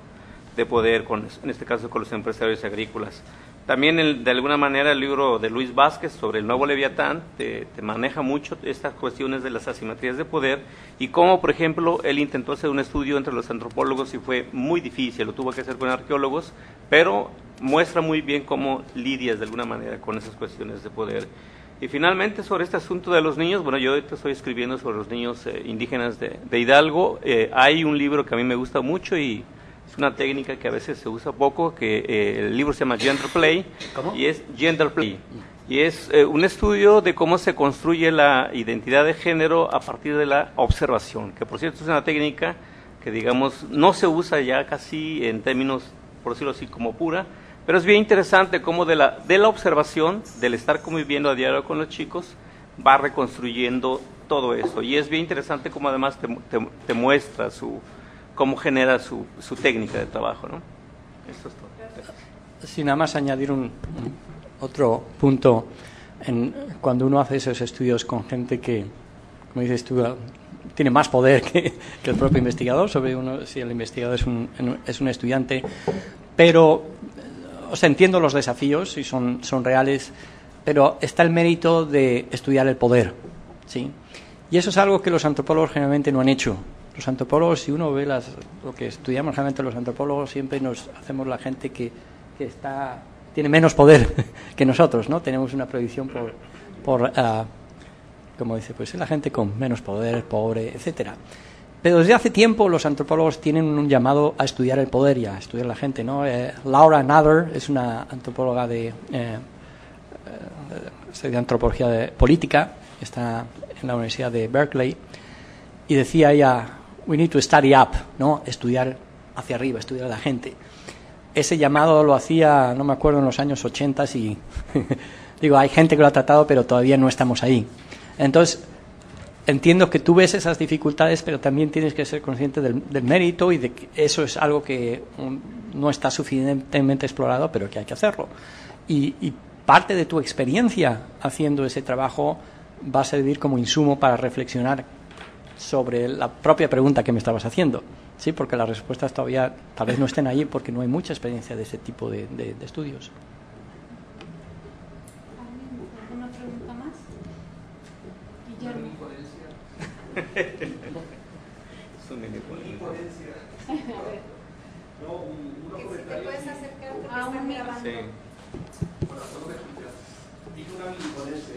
de poder, en este caso con los empresarios agrícolas. También de alguna manera el libro de Luis Vázquez sobre el nuevo Leviatán te maneja mucho estas cuestiones de las asimetrías de poder y cómo, por ejemplo, él intentó hacer un estudio entre los antropólogos y fue muy difícil, lo tuvo que hacer con arqueólogos, pero muestra muy bien cómo lidias de alguna manera con esas cuestiones de poder. Y finalmente, sobre este asunto de los niños, bueno, yo ahorita estoy escribiendo sobre los niños indígenas de Hidalgo. Hay un libro que a mí me gusta mucho y es una técnica que a veces se usa poco, que el libro se llama Gender Play. ¿Cómo? Y es Gender Play. Y es un estudio de cómo se construye la identidad de género a partir de la observación, que por cierto es una técnica que, digamos, no se usa ya casi en términos, por decirlo así, como pura, pero es bien interesante cómo de la observación, del estar conviviendo a diario con los chicos, va reconstruyendo todo eso. Y es bien interesante cómo además te muestra cómo genera su técnica de trabajo, ¿no? Eso es todo. Sí, nada más añadir otro punto. Cuando uno hace esos estudios con gente que, como dices tú, tiene más poder que el propio investigador, sobre uno, si el investigador es un estudiante, pero, o sea, entiendo los desafíos y son reales, pero está el mérito de estudiar el poder, ¿sí? Y eso es algo que los antropólogos generalmente no han hecho. Los antropólogos, si uno ve lo que estudiamos generalmente los antropólogos, siempre nos hacemos la gente que tiene menos poder que nosotros, ¿no? Tenemos una predicción por como dice, pues la gente con menos poder, pobre, etcétera. Pero desde hace tiempo los antropólogos tienen un llamado a estudiar el poder y a estudiar la gente, ¿no? Laura Nader es una antropóloga de antropología política, está en la Universidad de Berkeley, y decía ella, we need to study up, ¿no? Estudiar hacia arriba, estudiar a la gente. Ese llamado lo hacía, no me acuerdo, en los años 80 y digo, hay gente que lo ha tratado, pero todavía no estamos ahí. Entonces, entiendo que tú ves esas dificultades, pero también tienes que ser consciente del mérito y de que eso es algo que no está suficientemente explorado, pero que hay que hacerlo. Y parte de tu experiencia haciendo ese trabajo va a servir como insumo para reflexionar sobre la propia pregunta que me estabas haciendo. Sí, porque las respuestas todavía tal vez no estén ahí porque no hay mucha experiencia de ese tipo de estudios. ¿Alguna pregunta más? Guillermo. Es una incoherencia. No, unos Que si te puedes acercar porque Ah, están grabando. Sí. Bueno, solo me escuchas. Dije una incoherencia.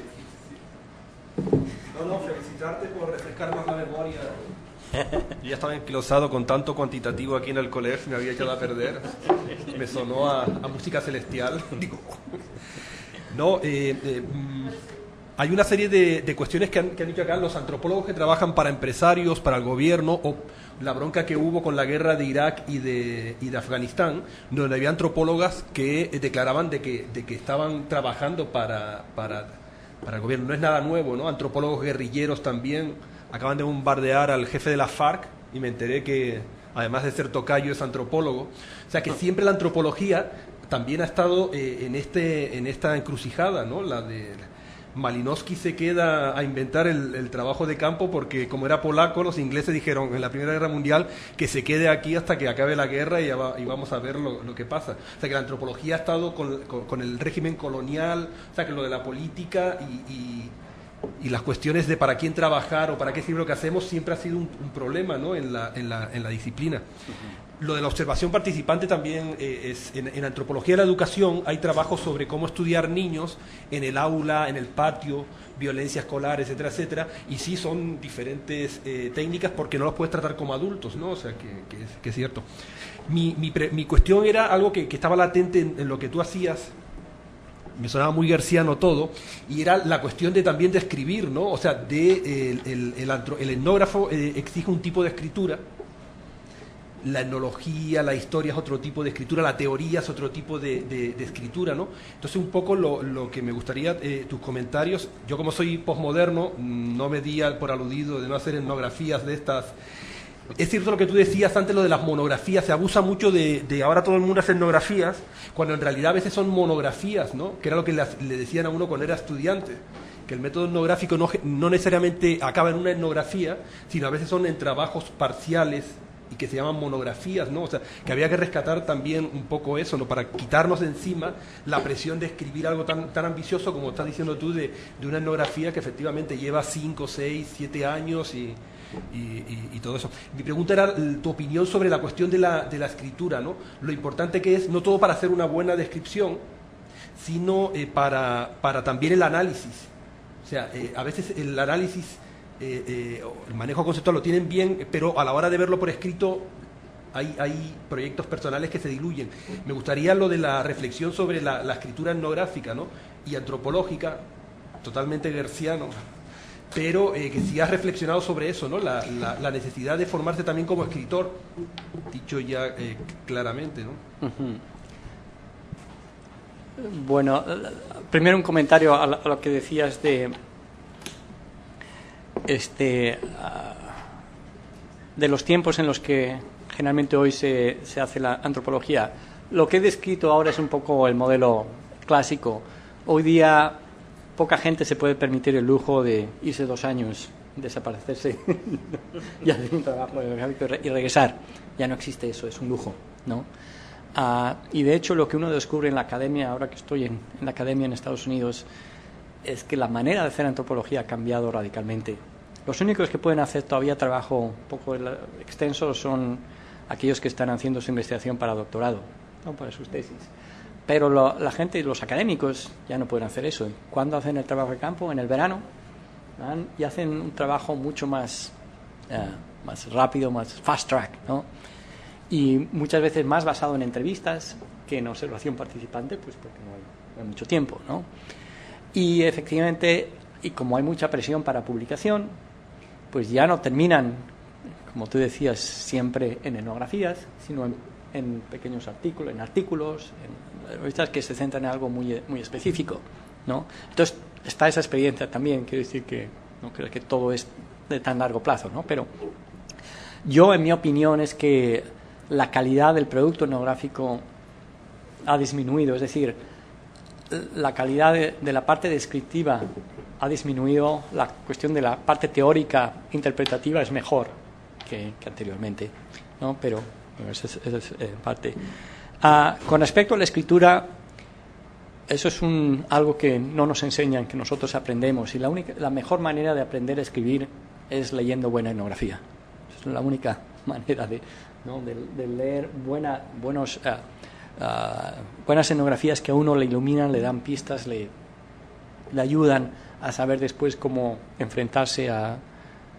No, felicitarte por refrescar más la memoria. Yo ya estaba enquilosado con tanto cuantitativo aquí en el colegio, me había echado a perder. Me sonó a música celestial. Digo, no, hay una serie de cuestiones que han dicho acá los antropólogos que trabajan para empresarios, para el gobierno, o la bronca que hubo con la guerra de Irak y de Afganistán, donde había antropólogas que declaraban de que estaban trabajando para el gobierno. No es nada nuevo, ¿no? Antropólogos guerrilleros también acaban de bombardear al jefe de la FARC y me enteré que, además de ser tocayo, es antropólogo. O sea que siempre la antropología también ha estado en esta encrucijada, ¿no? La de Malinowski se queda a inventar el trabajo de campo porque, como era polaco, los ingleses dijeron en la Primera Guerra Mundial que se quede aquí hasta que acabe la guerra y vamos a ver lo que pasa. O sea que la antropología ha estado con el régimen colonial, o sea que lo de la política y las cuestiones de para quién trabajar o para qué sirve lo que hacemos siempre ha sido un problema, ¿no? en la disciplina. Lo de la observación participante también en antropología de la educación hay trabajos sobre cómo estudiar niños en el aula, en el patio, violencia escolar, etcétera, etcétera, y sí son diferentes técnicas porque no los puedes tratar como adultos, ¿no? O sea que es cierto. Mi cuestión era algo que estaba latente en lo que tú hacías. Me sonaba muy garciano todo, y era la cuestión también de escribir, ¿no? O sea, el etnógrafo exige un tipo de escritura, la etnología, la historia es otro tipo de escritura, la teoría es otro tipo de escritura, ¿no? Entonces, un poco lo que me gustaría, tus comentarios, yo como soy posmoderno, no me di por aludido de no hacer etnografías de estas. Es cierto lo que tú decías antes, lo de las monografías, se abusa mucho de ahora todo el mundo hace etnografías, cuando en realidad a veces son monografías, ¿no? Que era lo que le decían a uno cuando era estudiante, que el método etnográfico no necesariamente acaba en una etnografía, sino a veces son en trabajos parciales y que se llaman monografías, ¿no? O sea, que había que rescatar también un poco eso, ¿no? Para quitarnos de encima la presión de escribir algo tan ambicioso como estás diciendo tú de una etnografía que efectivamente lleva 5, 6, 7 años y todo eso. Mi pregunta era tu opinión sobre la cuestión de la escritura, ¿no? Lo importante que es, no todo para hacer una buena descripción, sino para también el análisis. O sea, a veces el análisis, el manejo conceptual lo tienen bien, pero a la hora de verlo por escrito hay proyectos personales que se diluyen. Me gustaría lo de la reflexión sobre la escritura etnográfica, ¿no? Y antropológica, totalmente gerciano, pero que si has reflexionado sobre eso, ¿no? La necesidad de formarse también como escritor, dicho ya claramente, ¿no? Bueno, primero un comentario a lo que decías de los tiempos en los que generalmente hoy se hace la antropología. Lo que he descrito ahora es un poco el modelo clásico. Hoy día poca gente se puede permitir el lujo de irse 2 años, desaparecerse y hacer un trabajo y regresar. Ya no existe eso, es un lujo, ¿no? Y de hecho lo que uno descubre en la academia, ahora que estoy en la academia en Estados Unidos, es que la manera de hacer antropología ha cambiado radicalmente. Los únicos que pueden hacer todavía trabajo un poco extenso son aquellos que están haciendo su investigación para doctorado, no para sus tesis. Pero la gente, los académicos, ya no pueden hacer eso. ¿Cuándo hacen el trabajo de campo? En el verano. ¿Van? Y hacen un trabajo mucho más rápido, más fast track, ¿no? Y muchas veces más basado en entrevistas que en observación participante, pues porque no hay mucho tiempo, ¿no? Y efectivamente, y como hay mucha presión para publicación, pues ya no terminan, como tú decías, siempre en etnografías, sino en pequeños artículos, en revistas que se centran en algo muy, muy específico, ¿no? Entonces, está esa experiencia también, quiero decir que no creo que todo es de tan largo plazo, ¿no? Pero yo, en mi opinión, es que la calidad del producto etnográfico ha disminuido, es decir, la calidad de la parte descriptiva ha disminuido, la cuestión de la parte teórica interpretativa es mejor que anteriormente, ¿no? Pero bueno, eso es parte. Con respecto a la escritura, eso es algo que no nos enseñan, que nosotros aprendemos, y la mejor manera de aprender a escribir es leyendo buena etnografía. Es la única manera de leer buenas etnografías que a uno le iluminan, le dan pistas, le ayudan a saber después cómo enfrentarse a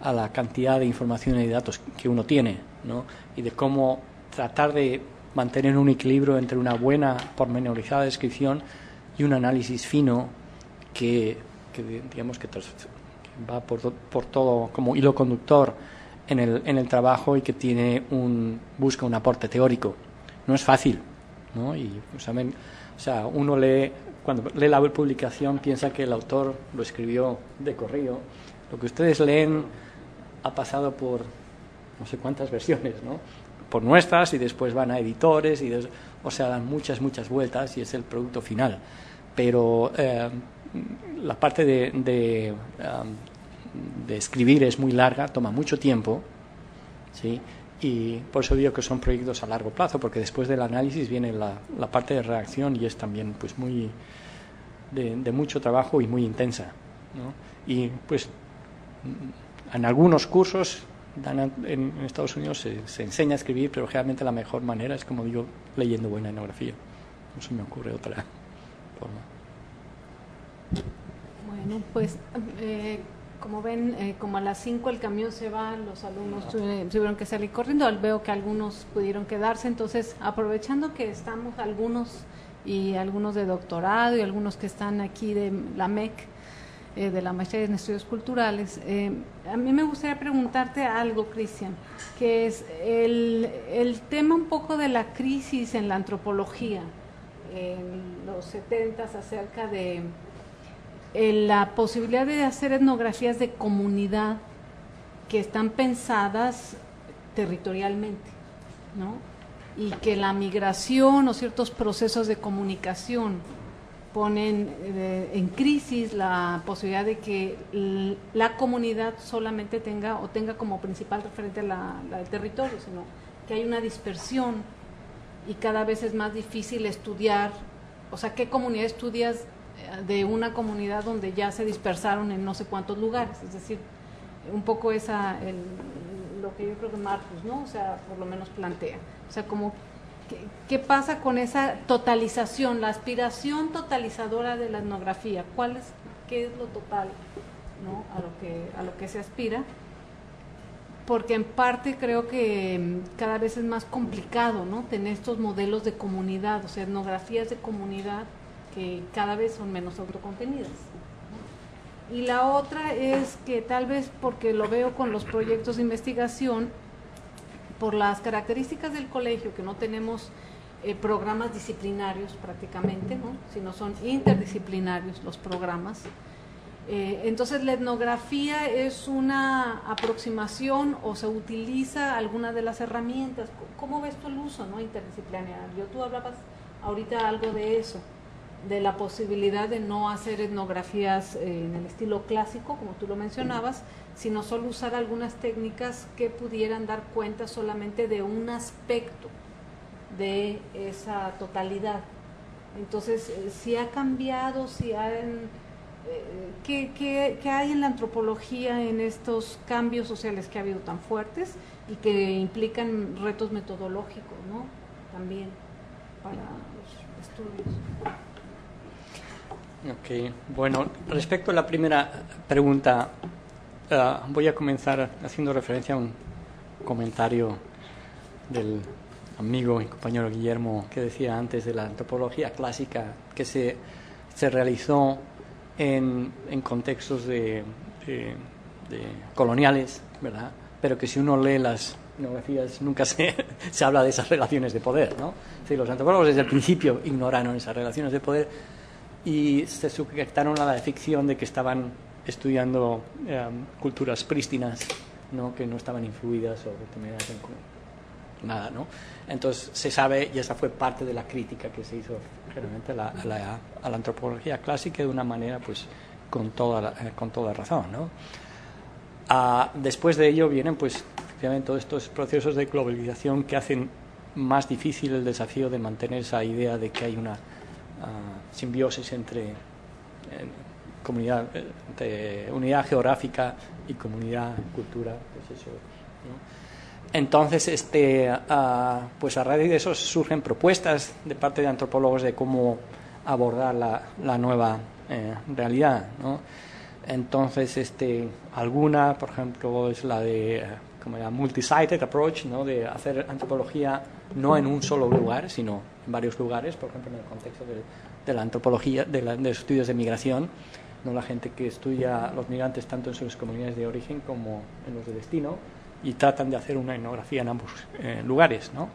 la cantidad de información y datos que uno tiene, ¿no? Y de cómo tratar de mantener un equilibrio entre una buena pormenorizada descripción y un análisis fino que digamos que va por todo como hilo conductor en el trabajo y que busca un aporte teórico. No es fácil, ¿no? Y saben, o sea, uno cuando lee la publicación piensa que el autor lo escribió de corrido. Lo que ustedes leen ha pasado por no sé cuántas versiones, ¿no? Por nuestras, y después van a editores, o sea, dan muchas vueltas y es el producto final. Pero la parte de escribir es muy larga, toma mucho tiempo, ¿sí? Y por eso digo que son proyectos a largo plazo, porque después del análisis viene la parte de redacción y es también pues muy de mucho trabajo y muy intensa, ¿no? Y pues en algunos cursos en Estados Unidos se enseña a escribir, pero generalmente la mejor manera es, como digo, leyendo buena etnografía. No se me ocurre otra forma. Bueno, pues como ven, como a las 5 el camión se va, los alumnos tuvieron que salir corriendo. Veo que algunos pudieron quedarse, entonces aprovechando que estamos algunos de doctorado y algunos que están aquí de la MEC, de la Maestría en Estudios Culturales, a mí me gustaría preguntarte algo, Cristian, que es el tema un poco de la crisis en la antropología en los 70s acerca de la posibilidad de hacer etnografías de comunidad que están pensadas territorialmente, ¿no? Y que la migración o ciertos procesos de comunicación ponen en crisis la posibilidad de que la comunidad solamente tenga como principal referente la del territorio, sino que hay una dispersión y cada vez es más difícil estudiar, o sea, ¿qué comunidad estudias de una comunidad donde ya se dispersaron en no sé cuántos lugares? Es decir, un poco lo que yo creo que Marcus, ¿no? O sea, por lo menos plantea. O sea, como ¿qué pasa con esa totalización, la aspiración totalizadora de la etnografía? ¿Qué es lo total, ¿no? a lo que se aspira? Porque en parte creo que cada vez es más complicado, ¿no? Tener estos modelos de comunidad, o sea, etnografías de comunidad que cada vez son menos autocontenidas, ¿no? Y la otra es que tal vez porque lo veo con los proyectos de investigación, por las características del colegio, que no tenemos programas disciplinarios prácticamente, ¿no? Sino son interdisciplinarios los programas, Entonces la etnografía es una aproximación o se utiliza alguna de las herramientas. ¿Cómo ves tú el uso, ¿no?, interdisciplinario? Tú hablabas ahorita algo de eso, de la posibilidad de no hacer etnografías en el estilo clásico, como tú lo mencionabas, sino solo usar algunas técnicas que pudieran dar cuenta solamente de un aspecto de esa totalidad. Entonces, si ha cambiado, si han... ¿Qué hay en la antropología en estos cambios sociales que ha habido tan fuertes y que implican retos metodológicos, ¿no?, también para los estudios? Ok, bueno, respecto a la primera pregunta, voy a comenzar haciendo referencia a un comentario del amigo y compañero Guillermo que decía antes de la antropología clásica que se realizó en contextos de coloniales, ¿verdad? Pero que si uno lee las etnografías nunca se habla de esas relaciones de poder, ¿no? Sí, los antropólogos desde el principio ignoraron esas relaciones de poder y se sujetaron a la ficción de que estaban estudiando culturas prístinas, ¿no?, que no estaban influidas o determinadas en nada, ¿no? Entonces se sabe, y esa fue parte de la crítica que se hizo generalmente a la antropología clásica de una manera, pues, con toda razón, ¿no? Después de ello vienen, pues, efectivamente, todos estos procesos de globalización que hacen más difícil el desafío de mantener esa idea de que hay una simbiosis entre comunidad, unidad geográfica y comunidad, cultura, pues eso, ¿no? Entonces, pues a raíz de eso surgen propuestas de parte de antropólogos de cómo abordar la nueva realidad, ¿no? Entonces, alguna, por ejemplo, es la de como la multi-sited approach, ¿no?, de hacer antropología no en un solo lugar, sino en varios lugares, por ejemplo, en el contexto de la antropología, de los estudios de migración, ¿no?, la gente que estudia a los migrantes tanto en sus comunidades de origen como en los de destino, y tratan de hacer una etnografía en ambos lugares, ¿no?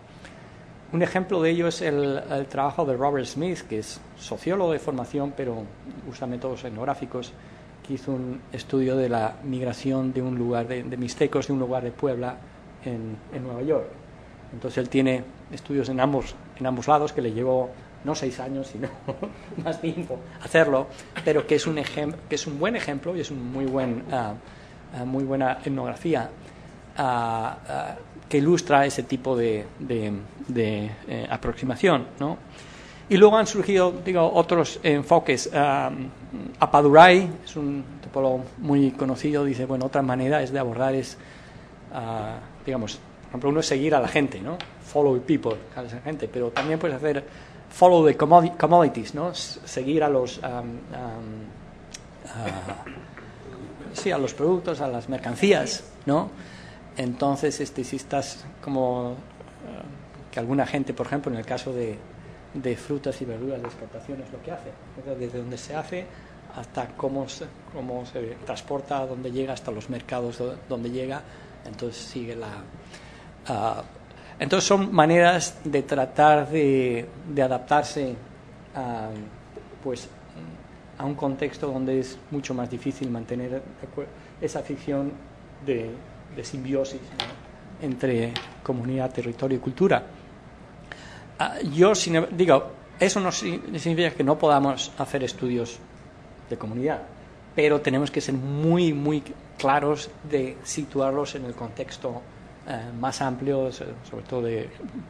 Un ejemplo de ello es el trabajo de Robert Smith, que es sociólogo de formación, pero usa métodos etnográficos, que hizo un estudio de la migración de un lugar de mixtecos de un lugar de Puebla en Nueva York. Entonces él tiene estudios en ambos lados, que le llevó no 6 años, sino más tiempo hacerlo, pero que es un buen ejemplo y es un muy buena etnografía que ilustra ese tipo de aproximación, ¿no? Y luego han surgido, otros enfoques. Appadurai es un antropólogo muy conocido, dice, bueno, otra manera es de abordar es, por ejemplo, uno es seguir a la gente, ¿no? Follow people, a la gente, pero también puedes hacer follow the commodities, ¿no? Seguir a los a los productos, a las mercancías, ¿no? Entonces, si estás como que alguna gente, por ejemplo, en el caso de frutas y verduras de exportación, es lo que hace, desde donde se hace hasta cómo se transporta, a dónde llega, hasta los mercados donde llega, entonces sigue entonces son maneras de tratar de adaptarse a un contexto donde es mucho más difícil mantener esa ficción de simbiosis, ¿no?, entre comunidad, territorio y cultura. Eso no significa que no podamos hacer estudios de comunidad, pero tenemos que ser muy, muy claros de situarlos en el contexto más amplio, sobre todo de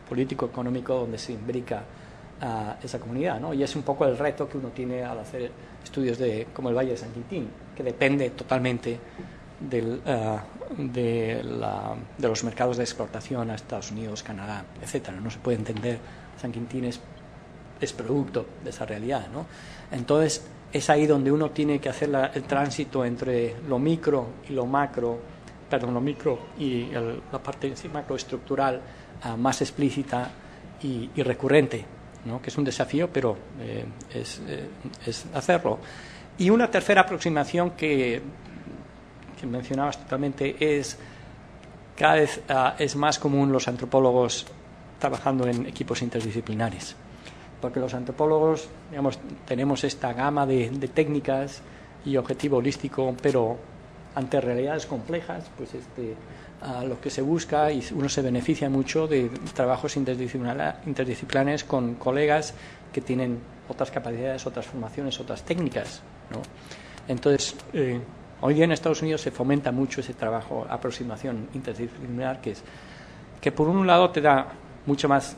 político, económico, donde se imbrica esa comunidad, ¿no? Y es un poco el reto que uno tiene al hacer estudios como el Valle de San Quintín, que depende totalmente de los mercados de exportación a Estados Unidos, Canadá, etcétera. No se puede entender, San Quintín es producto de esa realidad, ¿no? Entonces es ahí donde uno tiene que hacer el tránsito entre lo micro y lo macro, lo micro y la parte macroestructural más explícita y recurrente, ¿no?, que es un desafío, pero es hacerlo. Y una tercera aproximación que mencionabas totalmente es cada vez es más común los antropólogos trabajando en equipos interdisciplinares, porque los antropólogos, tenemos esta gama de técnicas y objetivo holístico, pero ante realidades complejas, pues lo que se busca, y uno se beneficia mucho de trabajos interdisciplinares con colegas que tienen otras capacidades, otras formaciones, otras técnicas, ¿no? Entonces, hoy día en Estados Unidos se fomenta mucho ese trabajo, aproximación interdisciplinar, que por un lado te da mucha más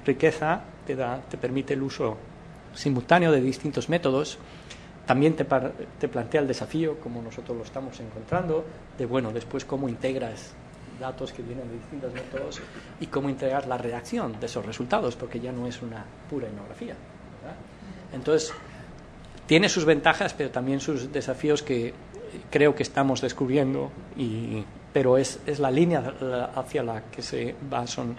riqueza, te permite el uso simultáneo de distintos métodos. También te plantea el desafío, como nosotros lo estamos encontrando, de después cómo integras datos que vienen de distintos métodos y cómo integras la redacción de esos resultados, porque ya no es una pura etnografía, ¿verdad? Entonces, tiene sus ventajas, pero también sus desafíos que creo que estamos descubriendo, pero es la línea hacia la que se va, son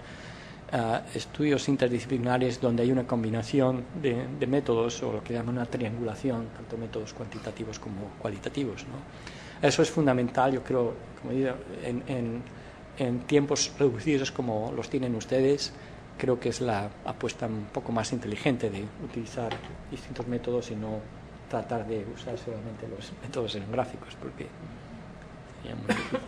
estudios interdisciplinares donde hay una combinación de métodos, o lo que llaman una triangulación, tanto métodos cuantitativos como cualitativos, ¿no? Eso es fundamental, yo creo, como digo, en tiempos reducidos como los tienen ustedes. Creo que es la apuesta un poco más inteligente de utilizar distintos métodos y no tratar de usar solamente los métodos etnográficos, porque sería muy difícil.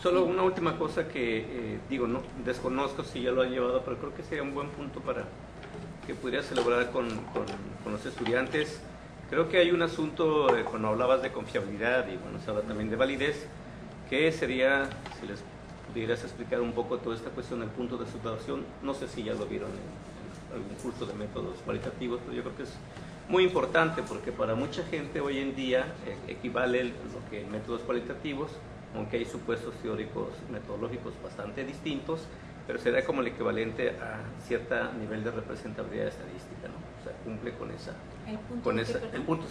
Solo una última cosa que no desconozco si ya lo han llevado, pero creo que sería un buen punto para que pudieras elaborar con los estudiantes. Creo que hay un asunto, cuando hablabas de confiabilidad y se habla también de validez, que sería, si les pudieras explicar un poco toda esta cuestión del punto de saturación. No sé si ya lo vieron en algún curso de métodos cualitativos, pero yo creo que es muy importante, porque para mucha gente hoy en día equivale lo que en métodos cualitativos, aunque hay supuestos teóricos metodológicos bastante distintos, pero será como el equivalente a cierto nivel de representabilidad estadística, ¿no? O sea, cumple con el punto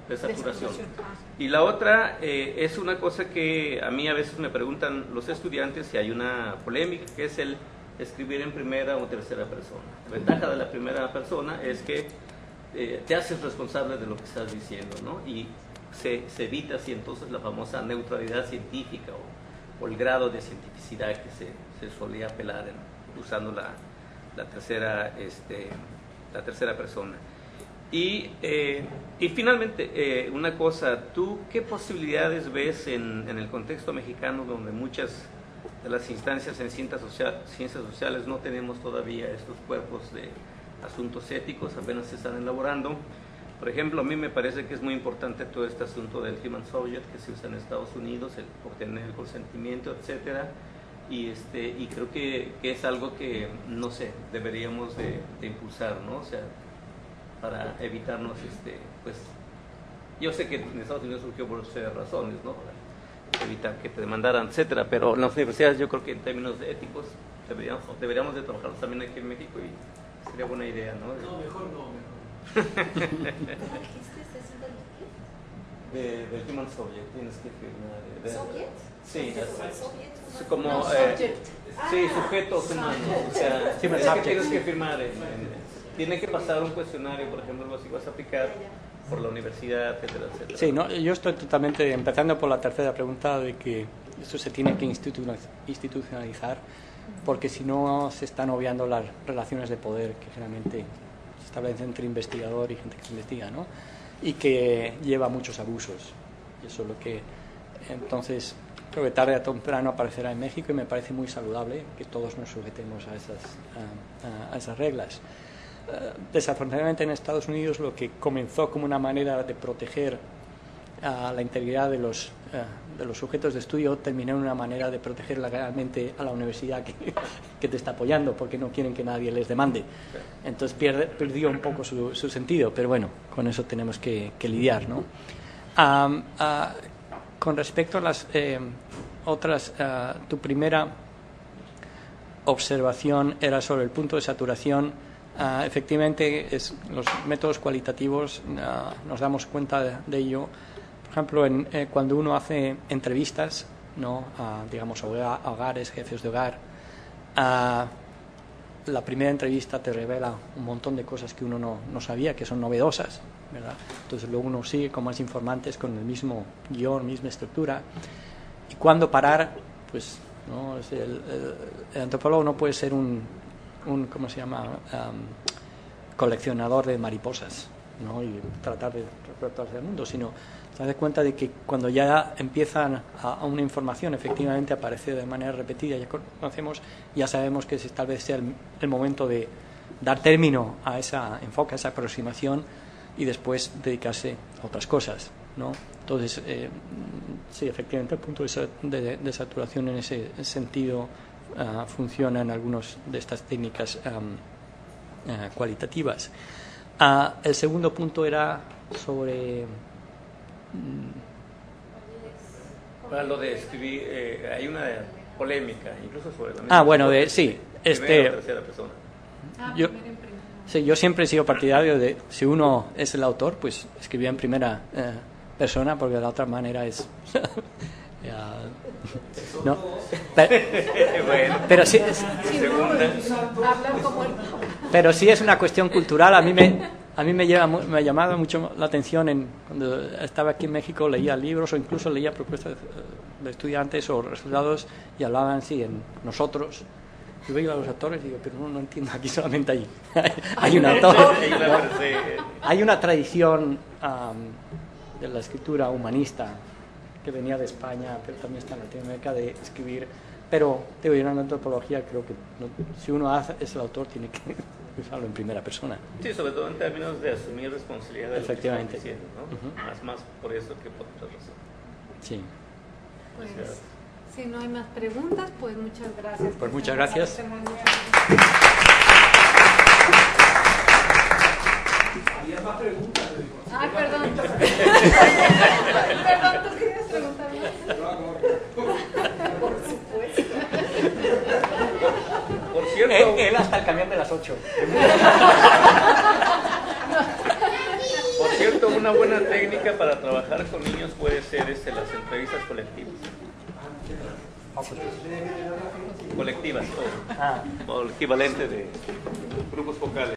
de saturación. Y la otra es una cosa que a mí a veces me preguntan los estudiantes, si hay una polémica, que es el escribir en primera o tercera persona. La ventaja de la primera persona es que te haces responsable de lo que estás diciendo, ¿no? Y se evita así entonces la famosa neutralidad científica o el grado de cientificidad que se solía apelar usando la tercera persona. Y finalmente, una cosa, ¿tú qué posibilidades ves en el contexto mexicano, donde muchas de las instancias en ciencias sociales no tenemos todavía estos cuerpos de asuntos éticos, apenas se están elaborando? Por ejemplo, a mí me parece que es muy importante todo este asunto del human subject que se usa en Estados Unidos, el obtener el consentimiento, etcétera, y creo que es algo que, no sé, deberíamos de impulsar, ¿no? O sea, para evitarnos, pues, yo sé que en Estados Unidos surgió por otras razones, ¿no? Para evitar que te demandaran, etcétera, pero en las universidades yo creo que en términos éticos deberíamos de trabajarlos también aquí en México, y sería buena idea, ¿no? No, mejor no. Del human subject tienes que firmar. ¿Subject? Sí, ¿Subject? como No, subject. sí, sujetos humanos. O sea, tienes que firmar. Tiene que pasar un cuestionario, por ejemplo, si vas a aplicar por la universidad, etcétera, etcétera. Sí, no, yo estoy totalmente, empezando por la tercera pregunta, de que esto se tiene que institucionalizar, porque si no se están obviando las relaciones de poder que generalmente se establecen entre investigador y gente que se investiga, ¿no? Y que lleva a muchos abusos. Y eso es lo que, entonces, creo que tarde o temprano aparecerá en México, y me parece muy saludable que todos nos sujetemos a esas reglas. Desafortunadamente en Estados Unidos lo que comenzó como una manera de proteger la integridad de los sujetos de estudio terminó en una manera de proteger legalmente a la universidad que te está apoyando, porque no quieren que nadie les demande. Entonces perdió un poco su sentido, pero bueno, con eso tenemos que lidiar, ¿no? Con respecto a las otras, tu primera observación era sobre el punto de saturación. Efectivamente, los métodos cualitativos nos damos cuenta de ello. Por ejemplo, cuando uno hace entrevistas, ¿no? Digamos, a hogares, jefes de hogar, la primera entrevista te revela un montón de cosas que uno no sabía, que son novedosas, ¿verdad? Entonces luego uno sigue con más informantes con el mismo guión, misma estructura. Y cuando parar, pues, ¿no? El antropólogo no puede ser un ¿cómo se llama? Coleccionador de mariposas, ¿no? Y tratar de retratarse al mundo, sino te das cuenta de que cuando ya empiezan a una información efectivamente aparece de manera repetida, ya conocemos, ya sabemos que tal vez sea el momento de dar término a ese enfoque, a esa aproximación y después dedicarse a otras cosas, ¿no? Entonces, sí, efectivamente el punto de saturación en ese sentido funciona en algunas de estas técnicas cualitativas. El segundo punto era sobre... Para lo de escribir, hay una polémica, incluso sobre la bueno, sí. Primera o tercera persona. Yo siempre he sido partidario de, si uno es el autor, pues escribir en primera persona, porque de la otra manera es... ¿no? Pero sí, pero sí es una cuestión cultural. A mí me ha llamado mucho la atención cuando estaba aquí en México, leía libros o incluso leía propuestas de estudiantes o resultados y hablaban en nosotros. Yo veía a los autores y digo, pero no entiendo, aquí solamente hay un autor. Hay una tradición de la escritura humanista que venía de España, pero también está en Latinoamérica, de escribir. Pero en una antropología creo que si uno es el autor tiene que usarlo en primera persona. Sí, sobre todo en términos de asumir responsabilidad de efectivamente. Lo que está diciendo, ¿no? Más por eso que por otra razón. Sí. Pues, si no hay más preguntas, pues muchas gracias. Pues muchas gracias. Había más preguntas. Ay, perdón. Perdón, ¿tú querías preguntar más? Por supuesto. Por cierto, él hasta el camión de las 8. Por cierto, una buena técnica para trabajar con niños puede ser las entrevistas colectivas. Colectivas o el equivalente de grupos focales.